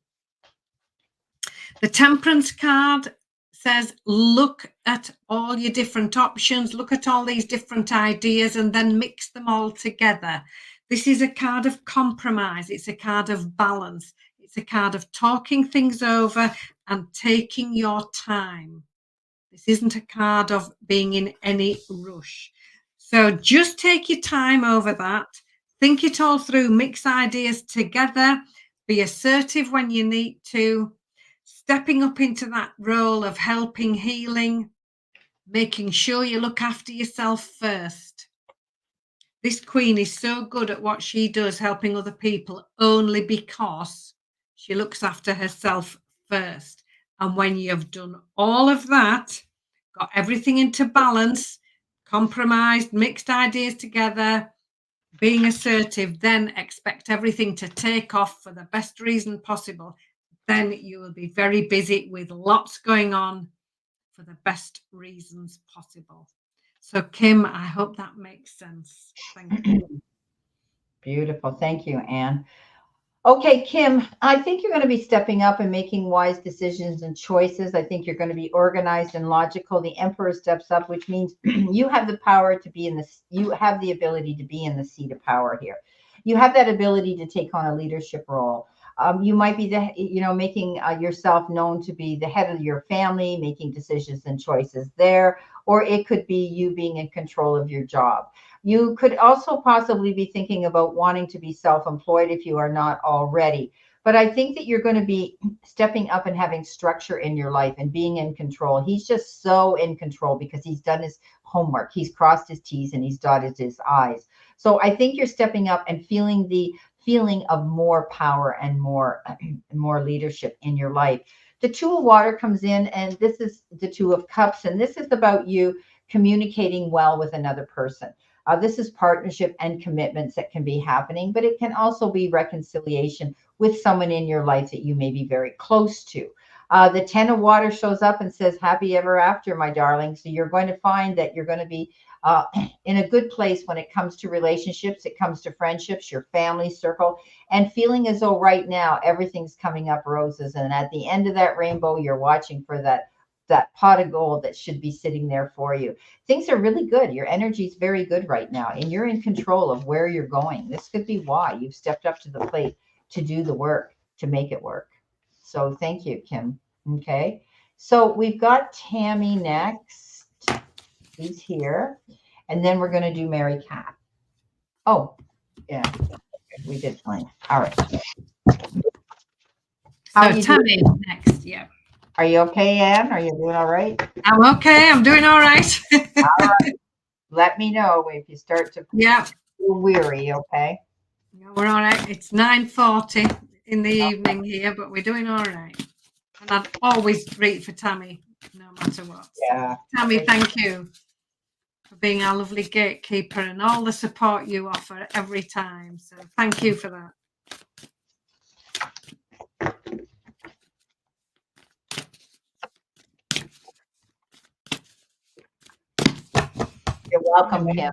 The Temperance card says, look at all your different options, look at all these different ideas and then mix them all together. This is a card of compromise. It's a card of balance. It's a card of talking things over and taking your time. This isn't a card of being in any rush. So just take your time over that. Think it all through, mix ideas together, be assertive when you need to, stepping up into that role of helping, healing, making sure you look after yourself first. This Queen is so good at what she does, helping other people, only because she looks after herself first. And when you've done all of that, got everything into balance, compromised, mixed ideas together, being assertive, then expect everything to take off for the best reason possible. Then you will be very busy with lots going on for the best reasons possible. So, Kim, I hope that makes sense. Thank you. Beautiful. Thank you, Anne. Okay, Kim, I think you're going to be stepping up and making wise decisions and choices. I think you're going to be organized and logical. The Emperor steps up, which means you have the power to be in this, you have the ability to be in the seat of power here. You have that ability to take on a leadership role. You might be making yourself known to be the head of your family, making decisions and choices there, or it could be you being in control of your job. You could also possibly be thinking about wanting to be self-employed if you are not already. But I think that you're going to be stepping up and having structure in your life and being in control. He's just so in control because he's done his homework. He's crossed his T's and he's dotted his I's. So I think you're stepping up and feeling the feeling of more power and more leadership in your life. The Two of Water comes in, and this is the Two of Cups, and this is about you communicating well with another person. This is partnership and commitments that can be happening, but it can also be reconciliation with someone in your life that you may be very close to. The Ten of Water shows up and says, happy ever after, my darling. So you're going to find that you're going to be in a good place when it comes to relationships, it comes to friendships, your family circle, and feeling as though right now everything's coming up roses. And at the end of that rainbow, you're watching for that pot of gold that should be sitting there for you. Things are really good. Your energy is very good right now, and you're in control of where you're going. This could be why you've stepped up to the plate to do the work, to make it work. So thank you, Kim. Okay. So we've got Tammy next. He's here. And then we're going to do Mary Cat. Oh, yeah. We did fine. All right. So Tammy next. Yeah. Are you okay, Anne? Are you doing all right? I'm okay. I'm doing all right. All right. Let me know if you start to feel weary, okay? Yeah, we're all right. It's 9:40 in the evening here, but we're doing all right. And I'd always read for Tammy, no matter what. Yeah. Tammy, thank you for being our lovely gatekeeper and all the support you offer every time. So thank you for that. You're welcome, Kim.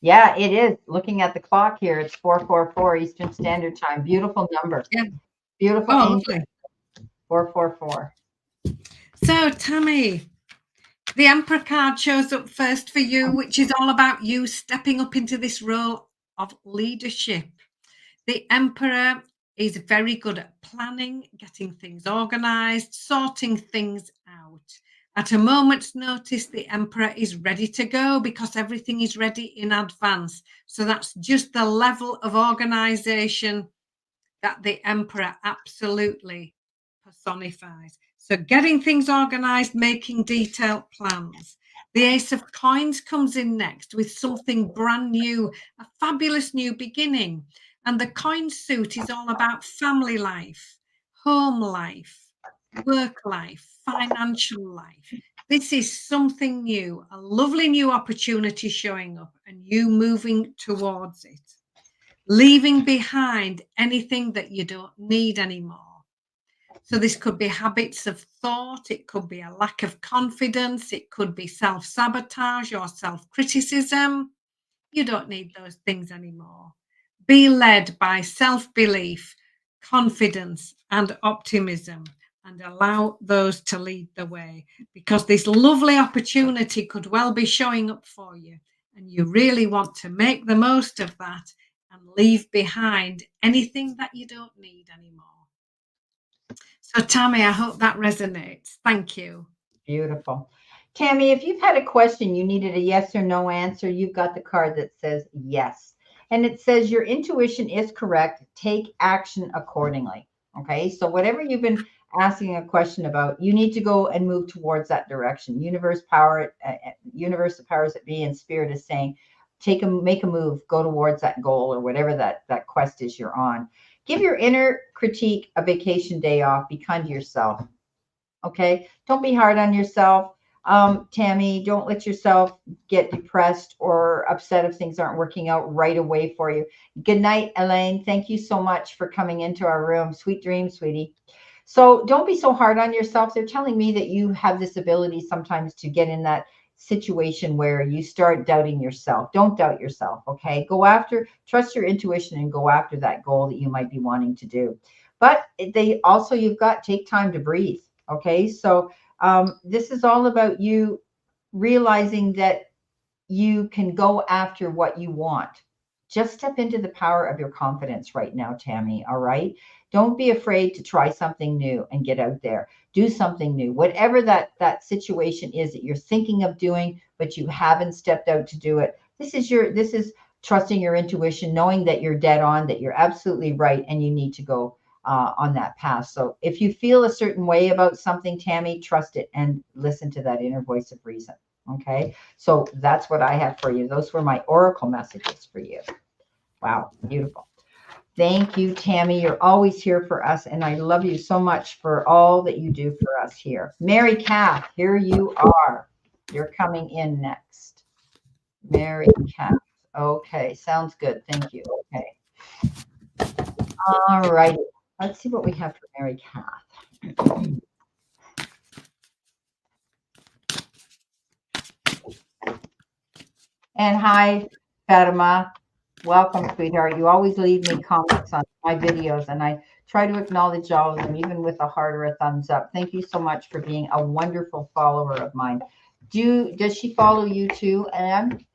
Yeah, it is. Looking at the clock here, it's 4:44 Eastern Standard Time. Beautiful number. Yeah. Beautiful Oh, angel. lovely. 444. So, Tammy, the Emperor card shows up first for you, which is all about you stepping up into this role of leadership. The Emperor is very good at planning, getting things organized, sorting things out. At a moment's notice, the Emperor is ready to go because everything is ready in advance. So that's just the level of organization that the Emperor absolutely personifies. So getting things organized, making detailed plans. The Ace of Coins comes in next with something brand new, a fabulous new beginning. And the coin suit is all about family life, home life, work life, financial life. This is something new, a lovely new opportunity showing up and you moving towards it, leaving behind anything that you don't need anymore. So this could be habits of thought, it could be a lack of confidence, it could be self-sabotage or self-criticism. You don't need those things anymore. Be led by self-belief, confidence, and optimism, and allow those to lead the way, because this lovely opportunity could well be showing up for you, and you really want to make the most of that and leave behind anything that you don't need anymore. So, Tammy, I hope that resonates. Thank you. Beautiful. Tammy, if you've had a question, you needed a yes or no answer, you've got the card that says yes. And it says your intuition is correct. Take action accordingly. Okay. So whatever you've been asking a question about, you need to go and move towards that direction. Universe power, universe, the powers that be, and spirit is saying, make a move, go towards that goal or whatever that quest is you're on. Give your inner critique a vacation day off. Be kind to yourself. Okay. Don't be hard on yourself. Tammy, don't let yourself get depressed or upset if things aren't working out right away for you. Good night, Elaine. Thank you so much for coming into our room. Sweet dreams, sweetie. So don't be so hard on yourself. They're telling me that you have this ability sometimes to get in that situation where you start doubting yourself. Don't doubt yourself. Okay. Trust your intuition and go after that goal that you might be wanting to do. But you've got take time to breathe. Okay. So this is all about you realizing that you can go after what you want. Just step into the power of your confidence right now, Tammy. All right. Don't be afraid to try something new and get out there. Do something new. Whatever that situation is that you're thinking of doing, but you haven't stepped out to do it. This is trusting your intuition, knowing that you're dead on, that you're absolutely right, and you need to go on that path. So if you feel a certain way about something, Tammy, trust it and listen to that inner voice of reason. Okay. So that's what I have for you. Those were my oracle messages for you. Wow. Beautiful. Thank you, Tammy. You're always here for us. And I love you so much for all that you do for us here. Mary Kath, here you are. You're coming in next. Mary Kath. Okay. Sounds good. Thank you. Okay. All right. Let's see what we have for Mary Kath. And hi, Fatima. Welcome, sweetheart. You always leave me comments on my videos, and I try to acknowledge all of them, even with a heart or a thumbs up. Thank you so much for being a wonderful follower of mine. Does she follow you too, Anne?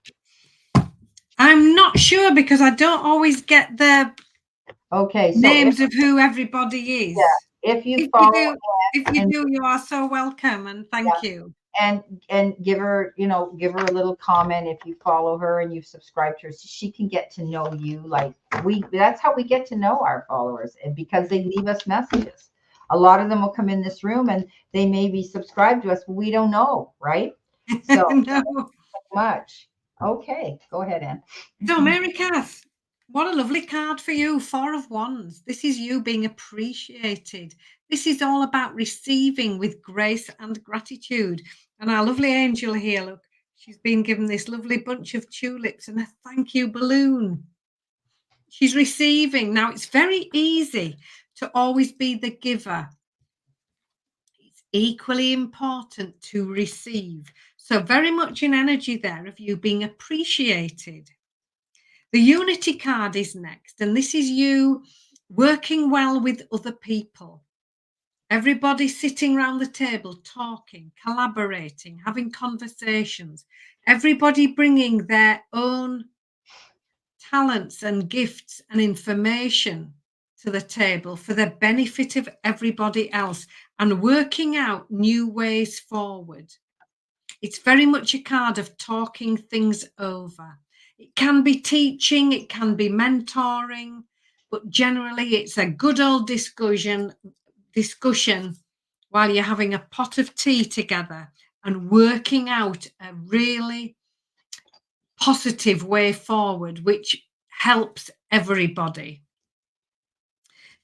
I'm not sure because I don't always get the names of who everybody is. If you follow, if you do, you are so welcome, and thank you. And give her a little comment if you follow her and you've subscribed to her, so she can get to know you. That's how we get to know our followers, and because they leave us messages. A lot of them will come in this room and they may be subscribed to us, but we don't know, right? So No. much. Okay, go ahead, Anne. So, Mary Kath, what a lovely card for you. 4 of Wands. This is you being appreciated. This is all about receiving with grace and gratitude. And our lovely angel here, look, she's been given this lovely bunch of tulips and a thank you balloon. She's receiving. Now, it's very easy to always be the giver. It's equally important to receive. So, very much in energy there of you being appreciated. The Unity card is next, and this is you working well with other people. Everybody sitting around the table, talking, collaborating, having conversations, everybody bringing their own talents and gifts and information to the table for the benefit of everybody else and working out new ways forward. It's very much a card of talking things over. It can be teaching, it can be mentoring, but generally it's a good old discussion while you're having a pot of tea together and working out a really positive way forward, which helps everybody.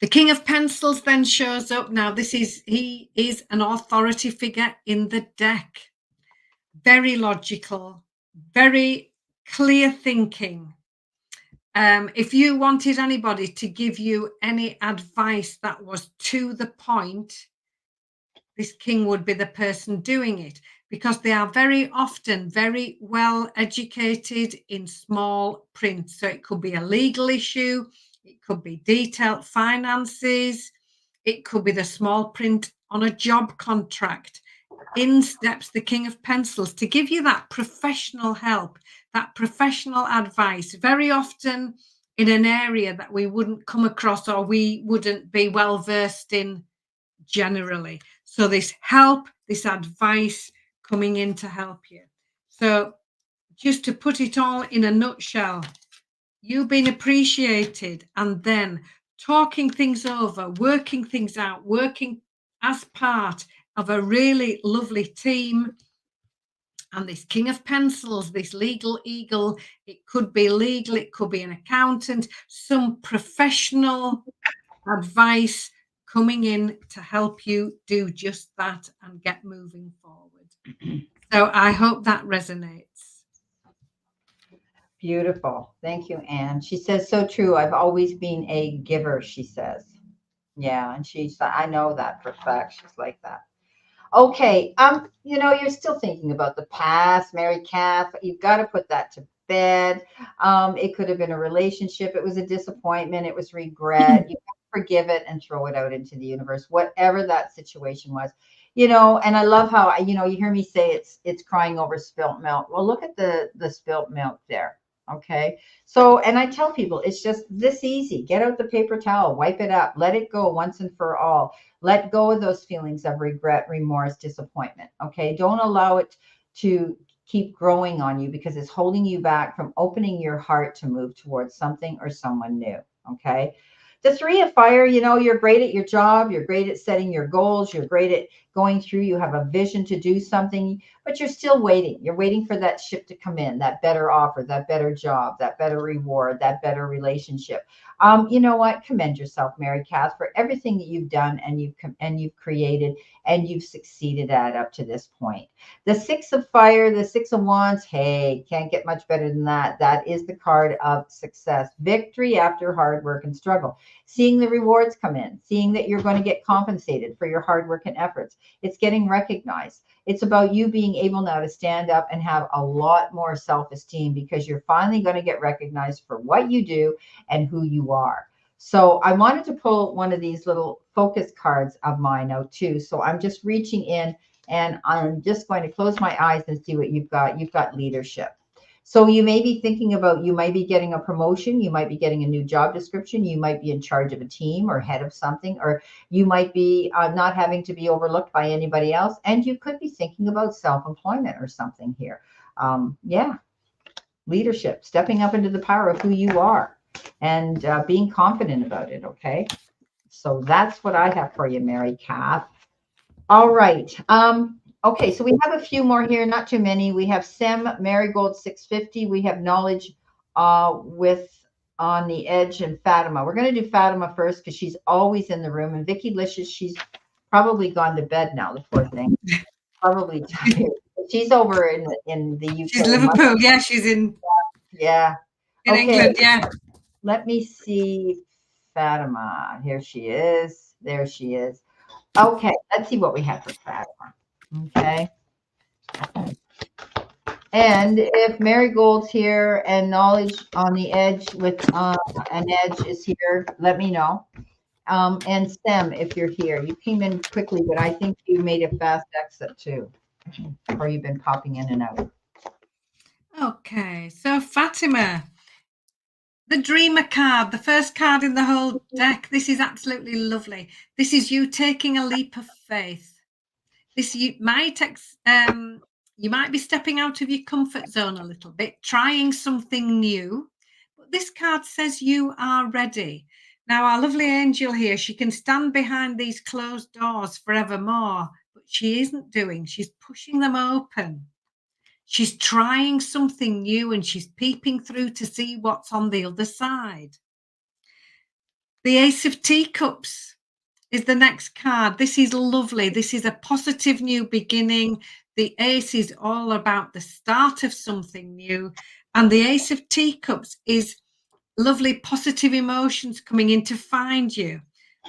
The King of Pencils then shows up. Now, he is an authority figure in the deck. Very logical, very clear thinking. If you wanted anybody to give you any advice that was to the point, this king would be the person doing it, because they are very often very well educated in small print. So it could be a legal issue, it could be detailed finances, it could be the small print on a job contract. In steps the King of Pencils to give you that professional help, that professional advice, very often in an area that we wouldn't come across or we wouldn't be well versed in generally. So this help, this advice coming in to help you. So just to put it all in a nutshell, you've been appreciated, and then talking things over, working things out, working as part of a really lovely team. And this King of Pencils, this legal eagle, it could be legal, it could be an accountant, some professional advice coming in to help you do just that and get moving forward. So I hope that resonates. Beautiful. Thank you, Anne. She says, so true. I've always been a giver, she says. Yeah, and I know that for a fact. She's like that. Okay, you're still thinking about the past, Mary Kath. You've got to put that to bed. It could have been a relationship. It was a disappointment. It was regret. You forgive it and throw it out into the universe, whatever that situation was. And I love how you hear me say it's crying over spilt milk. Well, look at the spilt milk there. Okay. So, and I tell people it's just this easy. Get out the paper towel, wipe it up, let it go once and for all. Let go of those feelings of regret, remorse, disappointment. Okay. Don't allow it to keep growing on you because it's holding you back from opening your heart to move towards something or someone new. Okay. The Three of Fire, you're great at your job. You're great at setting your goals. You're great at going through. You have a vision to do something, but you're still waiting. You're waiting for that ship to come in, that better offer, that better job, that better reward, that better relationship. You know what? Commend yourself, Mary Kath, for everything that you've done and you've created and you've succeeded at up to this point. The Six of Fire, the Six of Wands, hey, can't get much better than that. That is the card of success. Victory after hard work and struggle. Seeing the rewards come in, seeing that you're going to get compensated for your hard work and efforts. It's getting recognized. It's about you being able now to stand up and have a lot more self-esteem because you're finally going to get recognized for what you do and who you are. So I wanted to pull one of these little focus cards of mine out too. So I'm just reaching in and I'm just going to close my eyes and see what you've got. You've got leadership. So you may be thinking about, you might be getting a promotion, you might be getting a new job description, you might be in charge of a team or head of something, or you might be not having to be overlooked by anybody else. And you could be thinking about self-employment or something here. Yeah, leadership, stepping up into the power of who you are and being confident about it, okay? So that's what I have for you, Mary Kath. All right. Okay, so we have a few more here, not too many. We have Sem Marigold 650. We have Knowledge with On the Edge and Fatima. We're going to do Fatima first because she's always in the room. And Vicky Licious, she's probably gone to bed now, the poor thing. Probably tired. She's over in the UK. She's Liverpool. Yeah, she's in. Yeah. In England, yeah. Let me see Fatima. Here she is. There she is. Okay, let's see what we have for Fatima. Okay. And if Marigold's here and Knowledge on the Edge with an edge is here, let me know. And Sam, if you're here, you came in quickly, but I think you made a fast exit too, or you've been popping in and out. Okay, so Fatima, the Dreamer card, the first card in the whole deck. This is absolutely lovely. This is you taking a leap of faith. This you might be stepping out of your comfort zone a little bit, trying something new. But this card says you are ready. Now, our lovely angel here, she can stand behind these closed doors forevermore, but she isn't doing. She's pushing them open. She's trying something new and she's peeping through to see what's on the other side. The Ace of Teacups is the next card. This is lovely. This is a positive new beginning. The Ace is all about the start of something new. And the Ace of Teacups is lovely positive emotions coming in to find you,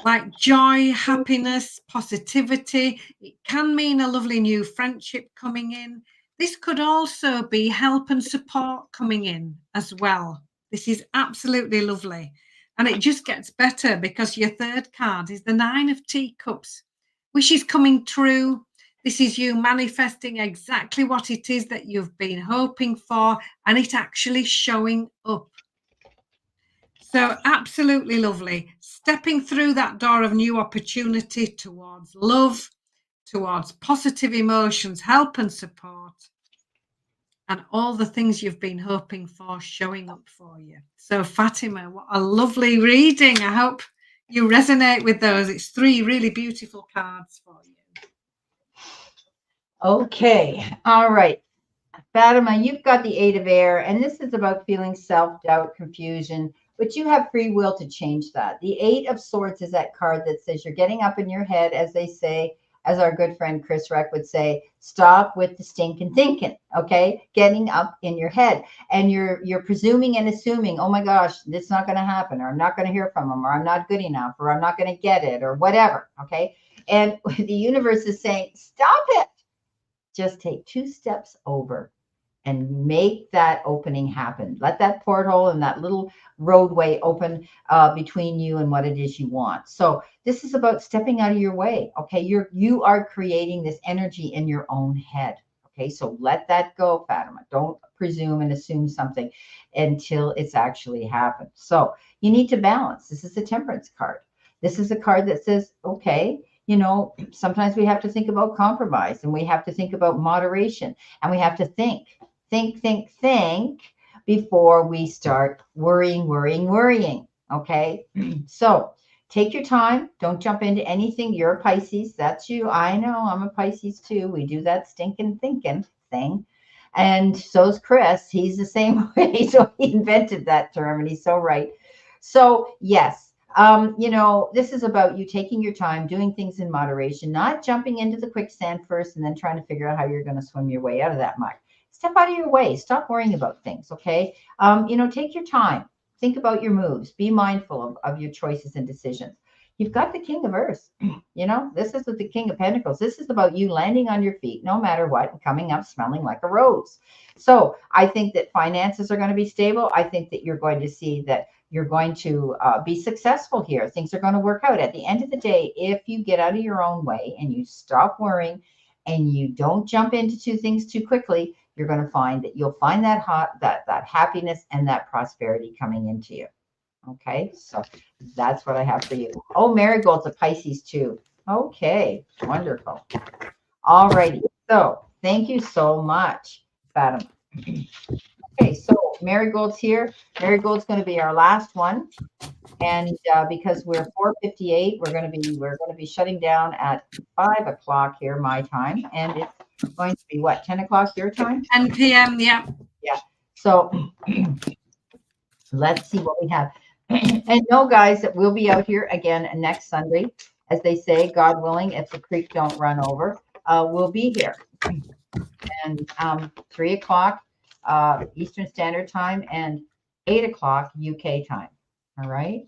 like joy, happiness, positivity. It can mean a lovely new friendship coming in. This could also be help and support coming in as well. This is absolutely lovely. And it just gets better because your third card is the Nine of Teacups. Wishes coming true. This is you manifesting exactly what it is that you've been hoping for, and it actually showing up. So absolutely lovely. Stepping through that door of new opportunity towards love, towards positive emotions, help and support, and all the things you've been hoping for showing up for you. So Fatima, what a lovely reading. I hope you resonate with those. It's 3 really beautiful cards for you. Okay. All right. Fatima, you've got the Eight of Air, and this is about feeling self-doubt, confusion, but you have free will to change that. The Eight of Swords is that card that says you're getting up in your head, as they say, as our good friend Chris Reck would say, stop with the stinking thinking, okay? Getting up in your head. And you're presuming and assuming, oh my gosh, this is not going to happen, or I'm not going to hear from him, or I'm not good enough, or I'm not going to get it, or whatever, okay? And the universe is saying, stop it. Just take 2 steps over and make that opening happen. Let that porthole and that little roadway open between you and what it is you want. So this is about stepping out of your way. Okay, you are creating this energy in your own head. Okay, so let that go, Fatima. Don't presume and assume something until it's actually happened. So you need to balance. This is the Temperance card. This is a card that says, okay, you know, sometimes we have to think about compromise, and we have to think about moderation, and we have to think before we start worrying. Okay. So take your time. Don't jump into anything. You're a Pisces. That's you. I know I'm a Pisces too. We do that stinking thinking thing. And so's Chris. He's the same way. So he invented that term, and he's so right. So yes, you know, this is about you taking your time, doing things in moderation, not jumping into the quicksand first and then trying to figure out how you're going to swim your way out of that muck. Step out of your way. Stop worrying about things. Okay. You know, take your time. Think about your moves. Be mindful of your choices and decisions. You've got the King of Earth. You know, this is with the King of Pentacles. This is about you landing on your feet no matter what and coming up smelling like a rose. So I think that finances are going to be stable. I think that you're going to see that you're going to be successful here. Things are going to work out. At the end of the day, if you get out of your own way and you stop worrying and you don't jump into things too quickly, you're going to find that you'll find that that happiness and that prosperity coming into you. Okay, so that's what I have for you. Oh, Marigold's a Pisces too. Okay, wonderful. All righty. So thank you so much, Fatima. Okay, so Marigold's here. Marigold's going to be our last one, and because we're 4:58, we're going to be shutting down at 5 o'clock here, my time, and it's going to be what, 10 o'clock your time? 10 p.m. Yeah. Yeah. So let's see what we have. And know, guys, that we'll be out here again next Sunday, as they say, God willing, if the creek don't run over. We'll be here, and 3 o'clock Eastern Standard Time and 8 o'clock UK time. All right.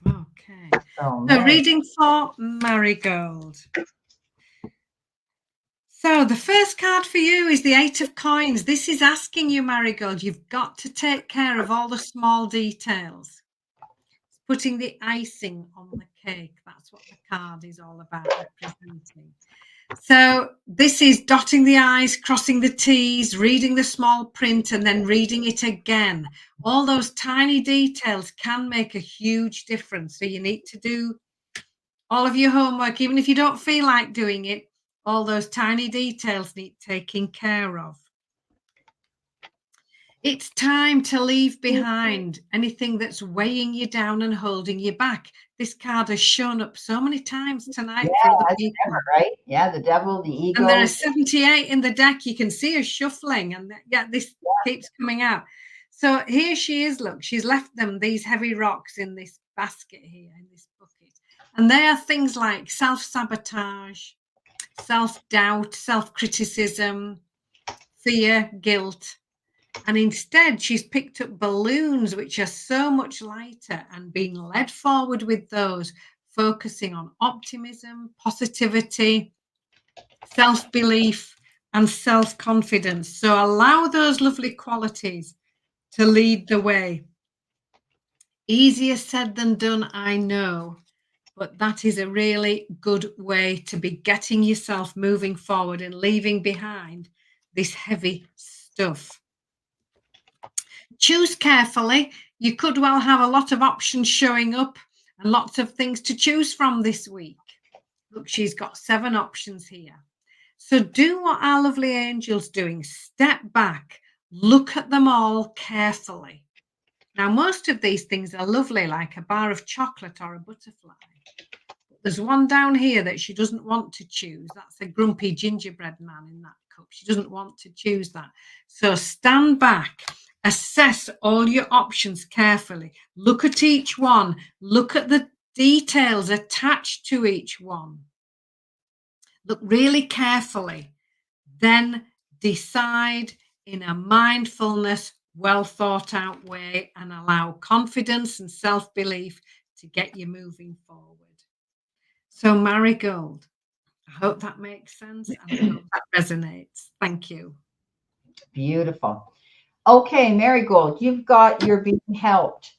Okay. So reading for Marigold. So the first card for you is the Eight of Coins. This is asking you, Marigold, you've got to take care of all the small details. It's putting the icing on the cake. That's what the card is all about representing. So this is dotting the I's, crossing the T's, reading the small print, and then reading it again. All those tiny details can make a huge difference. So you need to do all of your homework, even if you don't feel like doing it. All those tiny details need taking care of. It's time to leave behind anything that's weighing you down and holding you back. This card has shown up so many times tonight for other people. Never, right? Yeah, the devil, the ego. And there are 78 in the deck. You can see her shuffling, and this keeps coming out. So here she is. Look, she's left them these heavy rocks in this basket here, in this bucket. And they are things like self-sabotage, self-doubt, self-criticism, fear, guilt. And instead, she's picked up balloons, which are so much lighter, and being led forward with those, focusing on optimism, positivity, self-belief, and self-confidence. So allow those lovely qualities to lead the way. Easier said than done, I know, but that is a really good way to be getting yourself moving forward and leaving behind this heavy stuff. Choose carefully. You could well have a lot of options showing up and lots of things to choose from this week. Look, she's got 7 options here. So do what our lovely angel's doing. Step back, look at them all carefully. Now, most of these things are lovely, like a bar of chocolate or a butterfly. There's one down here that she doesn't want to choose. That's a grumpy gingerbread man in that cup. She doesn't want to choose that. So stand back, assess all your options carefully. Look at each one. Look at the details attached to each one. Look really carefully. Then decide in a mindfulness, well thought out way, and allow confidence and self-belief to get you moving forward. So Marigold, I hope that makes sense and I hope that resonates. Thank you. Beautiful. Okay, Marigold, you're being helped.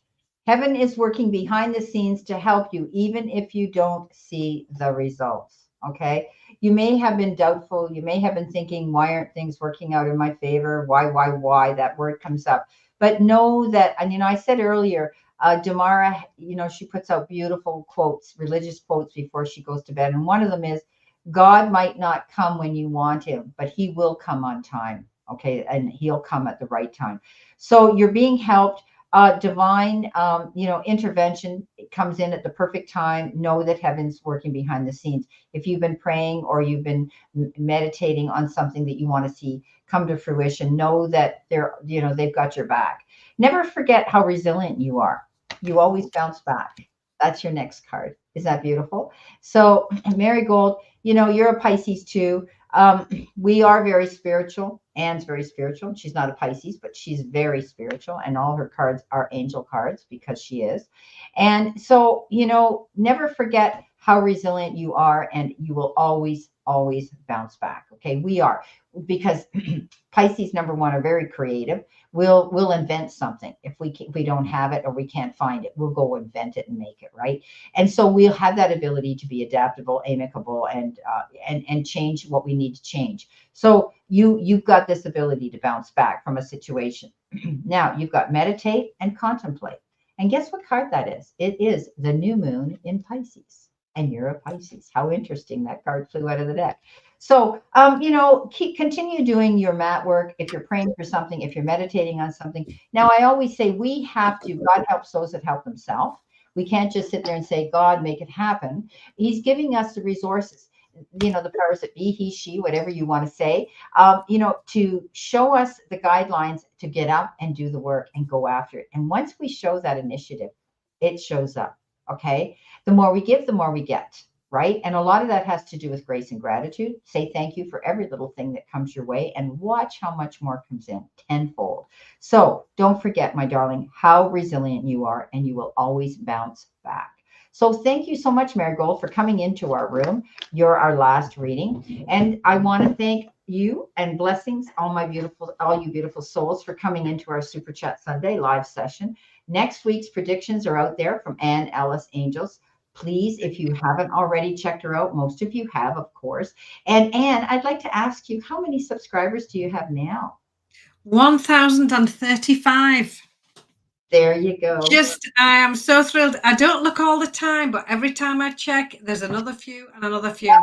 Heaven is working behind the scenes to help you, even if you don't see the results. Okay. You may have been doubtful. You may have been thinking, why aren't things working out in my favor? Why? That word comes up. But know that, and I said earlier, Damara, she puts out beautiful quotes, religious quotes before she goes to bed. And one of them is, God might not come when you want him, but he will come on time. Okay. And he'll come at the right time. So you're being helped. Divine, intervention comes in at the perfect time. Know that heaven's working behind the scenes. If you've been praying or you've been meditating on something that you want to see come to fruition, know that they've got your back. Never forget how resilient you are. You always bounce back. That's your next card. Is that beautiful? So Marigold, you're a Pisces too. We are very spiritual. Anne's very spiritual. She's not a Pisces, but she's very spiritual. And all her cards are angel cards because she is. And so, never forget how resilient you are, and you will always, always bounce back. Okay. We are, because Pisces, number one, are very creative. We'll invent something. If we don't have it or we can't find it, we'll go invent it and make it, right? And so we'll have that ability to be adaptable, amicable, and change what we need to change. So you've got this ability to bounce back from a situation. Now you've got meditate and contemplate. And guess what card that is? It is the new moon in Pisces. And you're a Pisces. How interesting. That card flew out of the deck. So, continue doing your mat work. If you're praying for something, if you're meditating on something. Now, I always say God helps those that help themselves. We can't just sit there and say, God, make it happen. He's giving us the resources, the powers that be, he, she, whatever you want to say, to show us the guidelines to get up and do the work and go after it. And once we show that initiative, it shows up. Okay. The more we give, the more we get. Right. And a lot of that has to do with grace and gratitude. Say thank you for every little thing that comes your way and watch how much more comes in tenfold. So don't forget, my darling, how resilient you are, and you will always bounce back. So thank you so much, Marigold, for coming into our room. You're our last reading. And I want to thank you and blessings, all you beautiful souls, for coming into our Super Chat Sunday live session. Next week's predictions are out there from Ann Ellis Angels. Please, if you haven't already checked her out, most of you have, of course. And Ann, I'd like to ask you, how many subscribers do you have now? 1,035. There you go. I am so thrilled. I don't look all the time, but every time I check, there's another few and another few.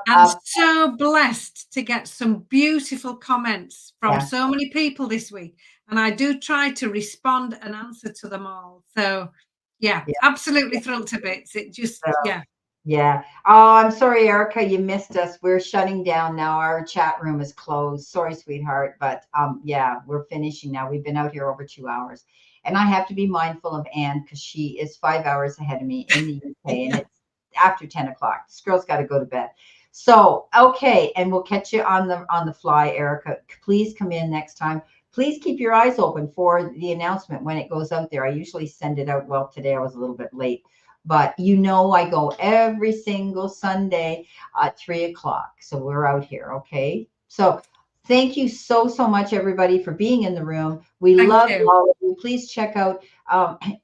And so blessed to get some beautiful comments from so many people this week. And I do try to respond and answer to them all. So, yeah. Absolutely thrilled to bits. It just, yeah. Yeah. Oh, I'm sorry, Erica, you missed us. We're shutting down now. Our chat room is closed. Sorry, sweetheart. But yeah, we're finishing now. We've been out here over 2 hours. And I have to be mindful of Anne because she is 5 hours ahead of me in the UK. And it's after 10 o'clock. This girl's got to go to bed. So, okay. And we'll catch you on the fly, Erica. Please come in next time. Please keep your eyes open for the announcement when it goes out there. I usually send it out. Well, today I was a little bit late. But I go every single Sunday at 3 o'clock. So we're out here. Okay. So thank you so much, everybody, for being in the room. We love all of you. Please check out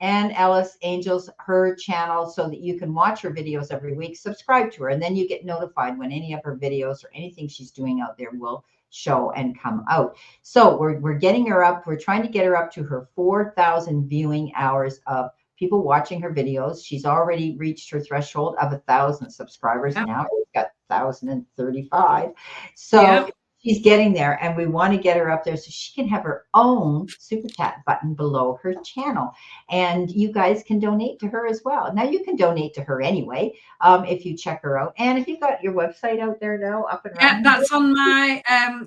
Ann Ellis Angels, her channel, so that you can watch her videos every week. Subscribe to her, and then you get notified when any of her videos or anything she's doing out there will show and come out. So we're getting her up. We're trying to get her up to her 4,000 viewing hours of people watching her videos. She's already reached her threshold of 1,000 subscribers. Now she's got 1,035. So she's getting there, and we want to get her up there so she can have her own super chat button below her channel. And you guys can donate to her as well. Now you can donate to her anyway if you check her out. And if you've got your website out there now up and running. Yeah, that's on my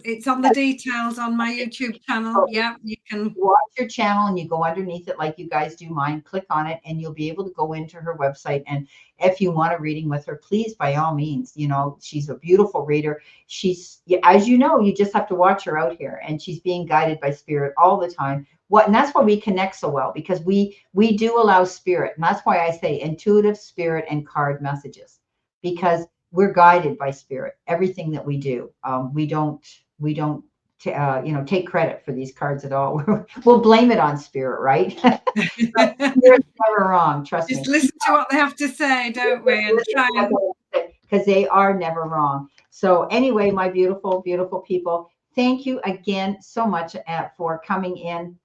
it's on the details on my YouTube channel. Yeah, you can watch your channel and you go underneath it like you guys do mine, click on it, and you'll be able to go into her website. And if you want a reading with her, please, by all means, she's a beautiful reader. She's, as you know, you just have to watch her out here, and she's being guided by spirit all the time. And that's why we connect so well, because we do allow spirit. And that's why I say intuitive, spirit, and card messages, because we're guided by spirit. Everything that we do, we don't take credit for these cards at all. We'll blame it on spirit, right? Spirit's never wrong. Trust me. Just listen to what they have to say, don't we? And try and, because they are never wrong. So anyway, my beautiful, beautiful people, thank you again so much for coming in.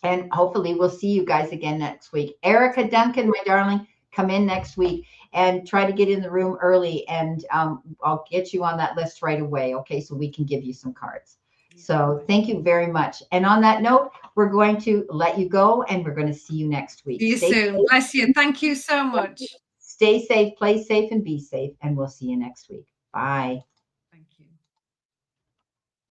And hopefully we'll see you guys again next week. Erica Duncan, my darling, come in next week and try to get in the room early, and I'll get you on that list right away. Okay, so we can give you some cards. So thank you very much. And on that note, we're going to let you go, and we're going to see you next week. See you soon. Bless you. Thank you so much. Stay safe, play safe, and be safe. And we'll see you next week. Bye.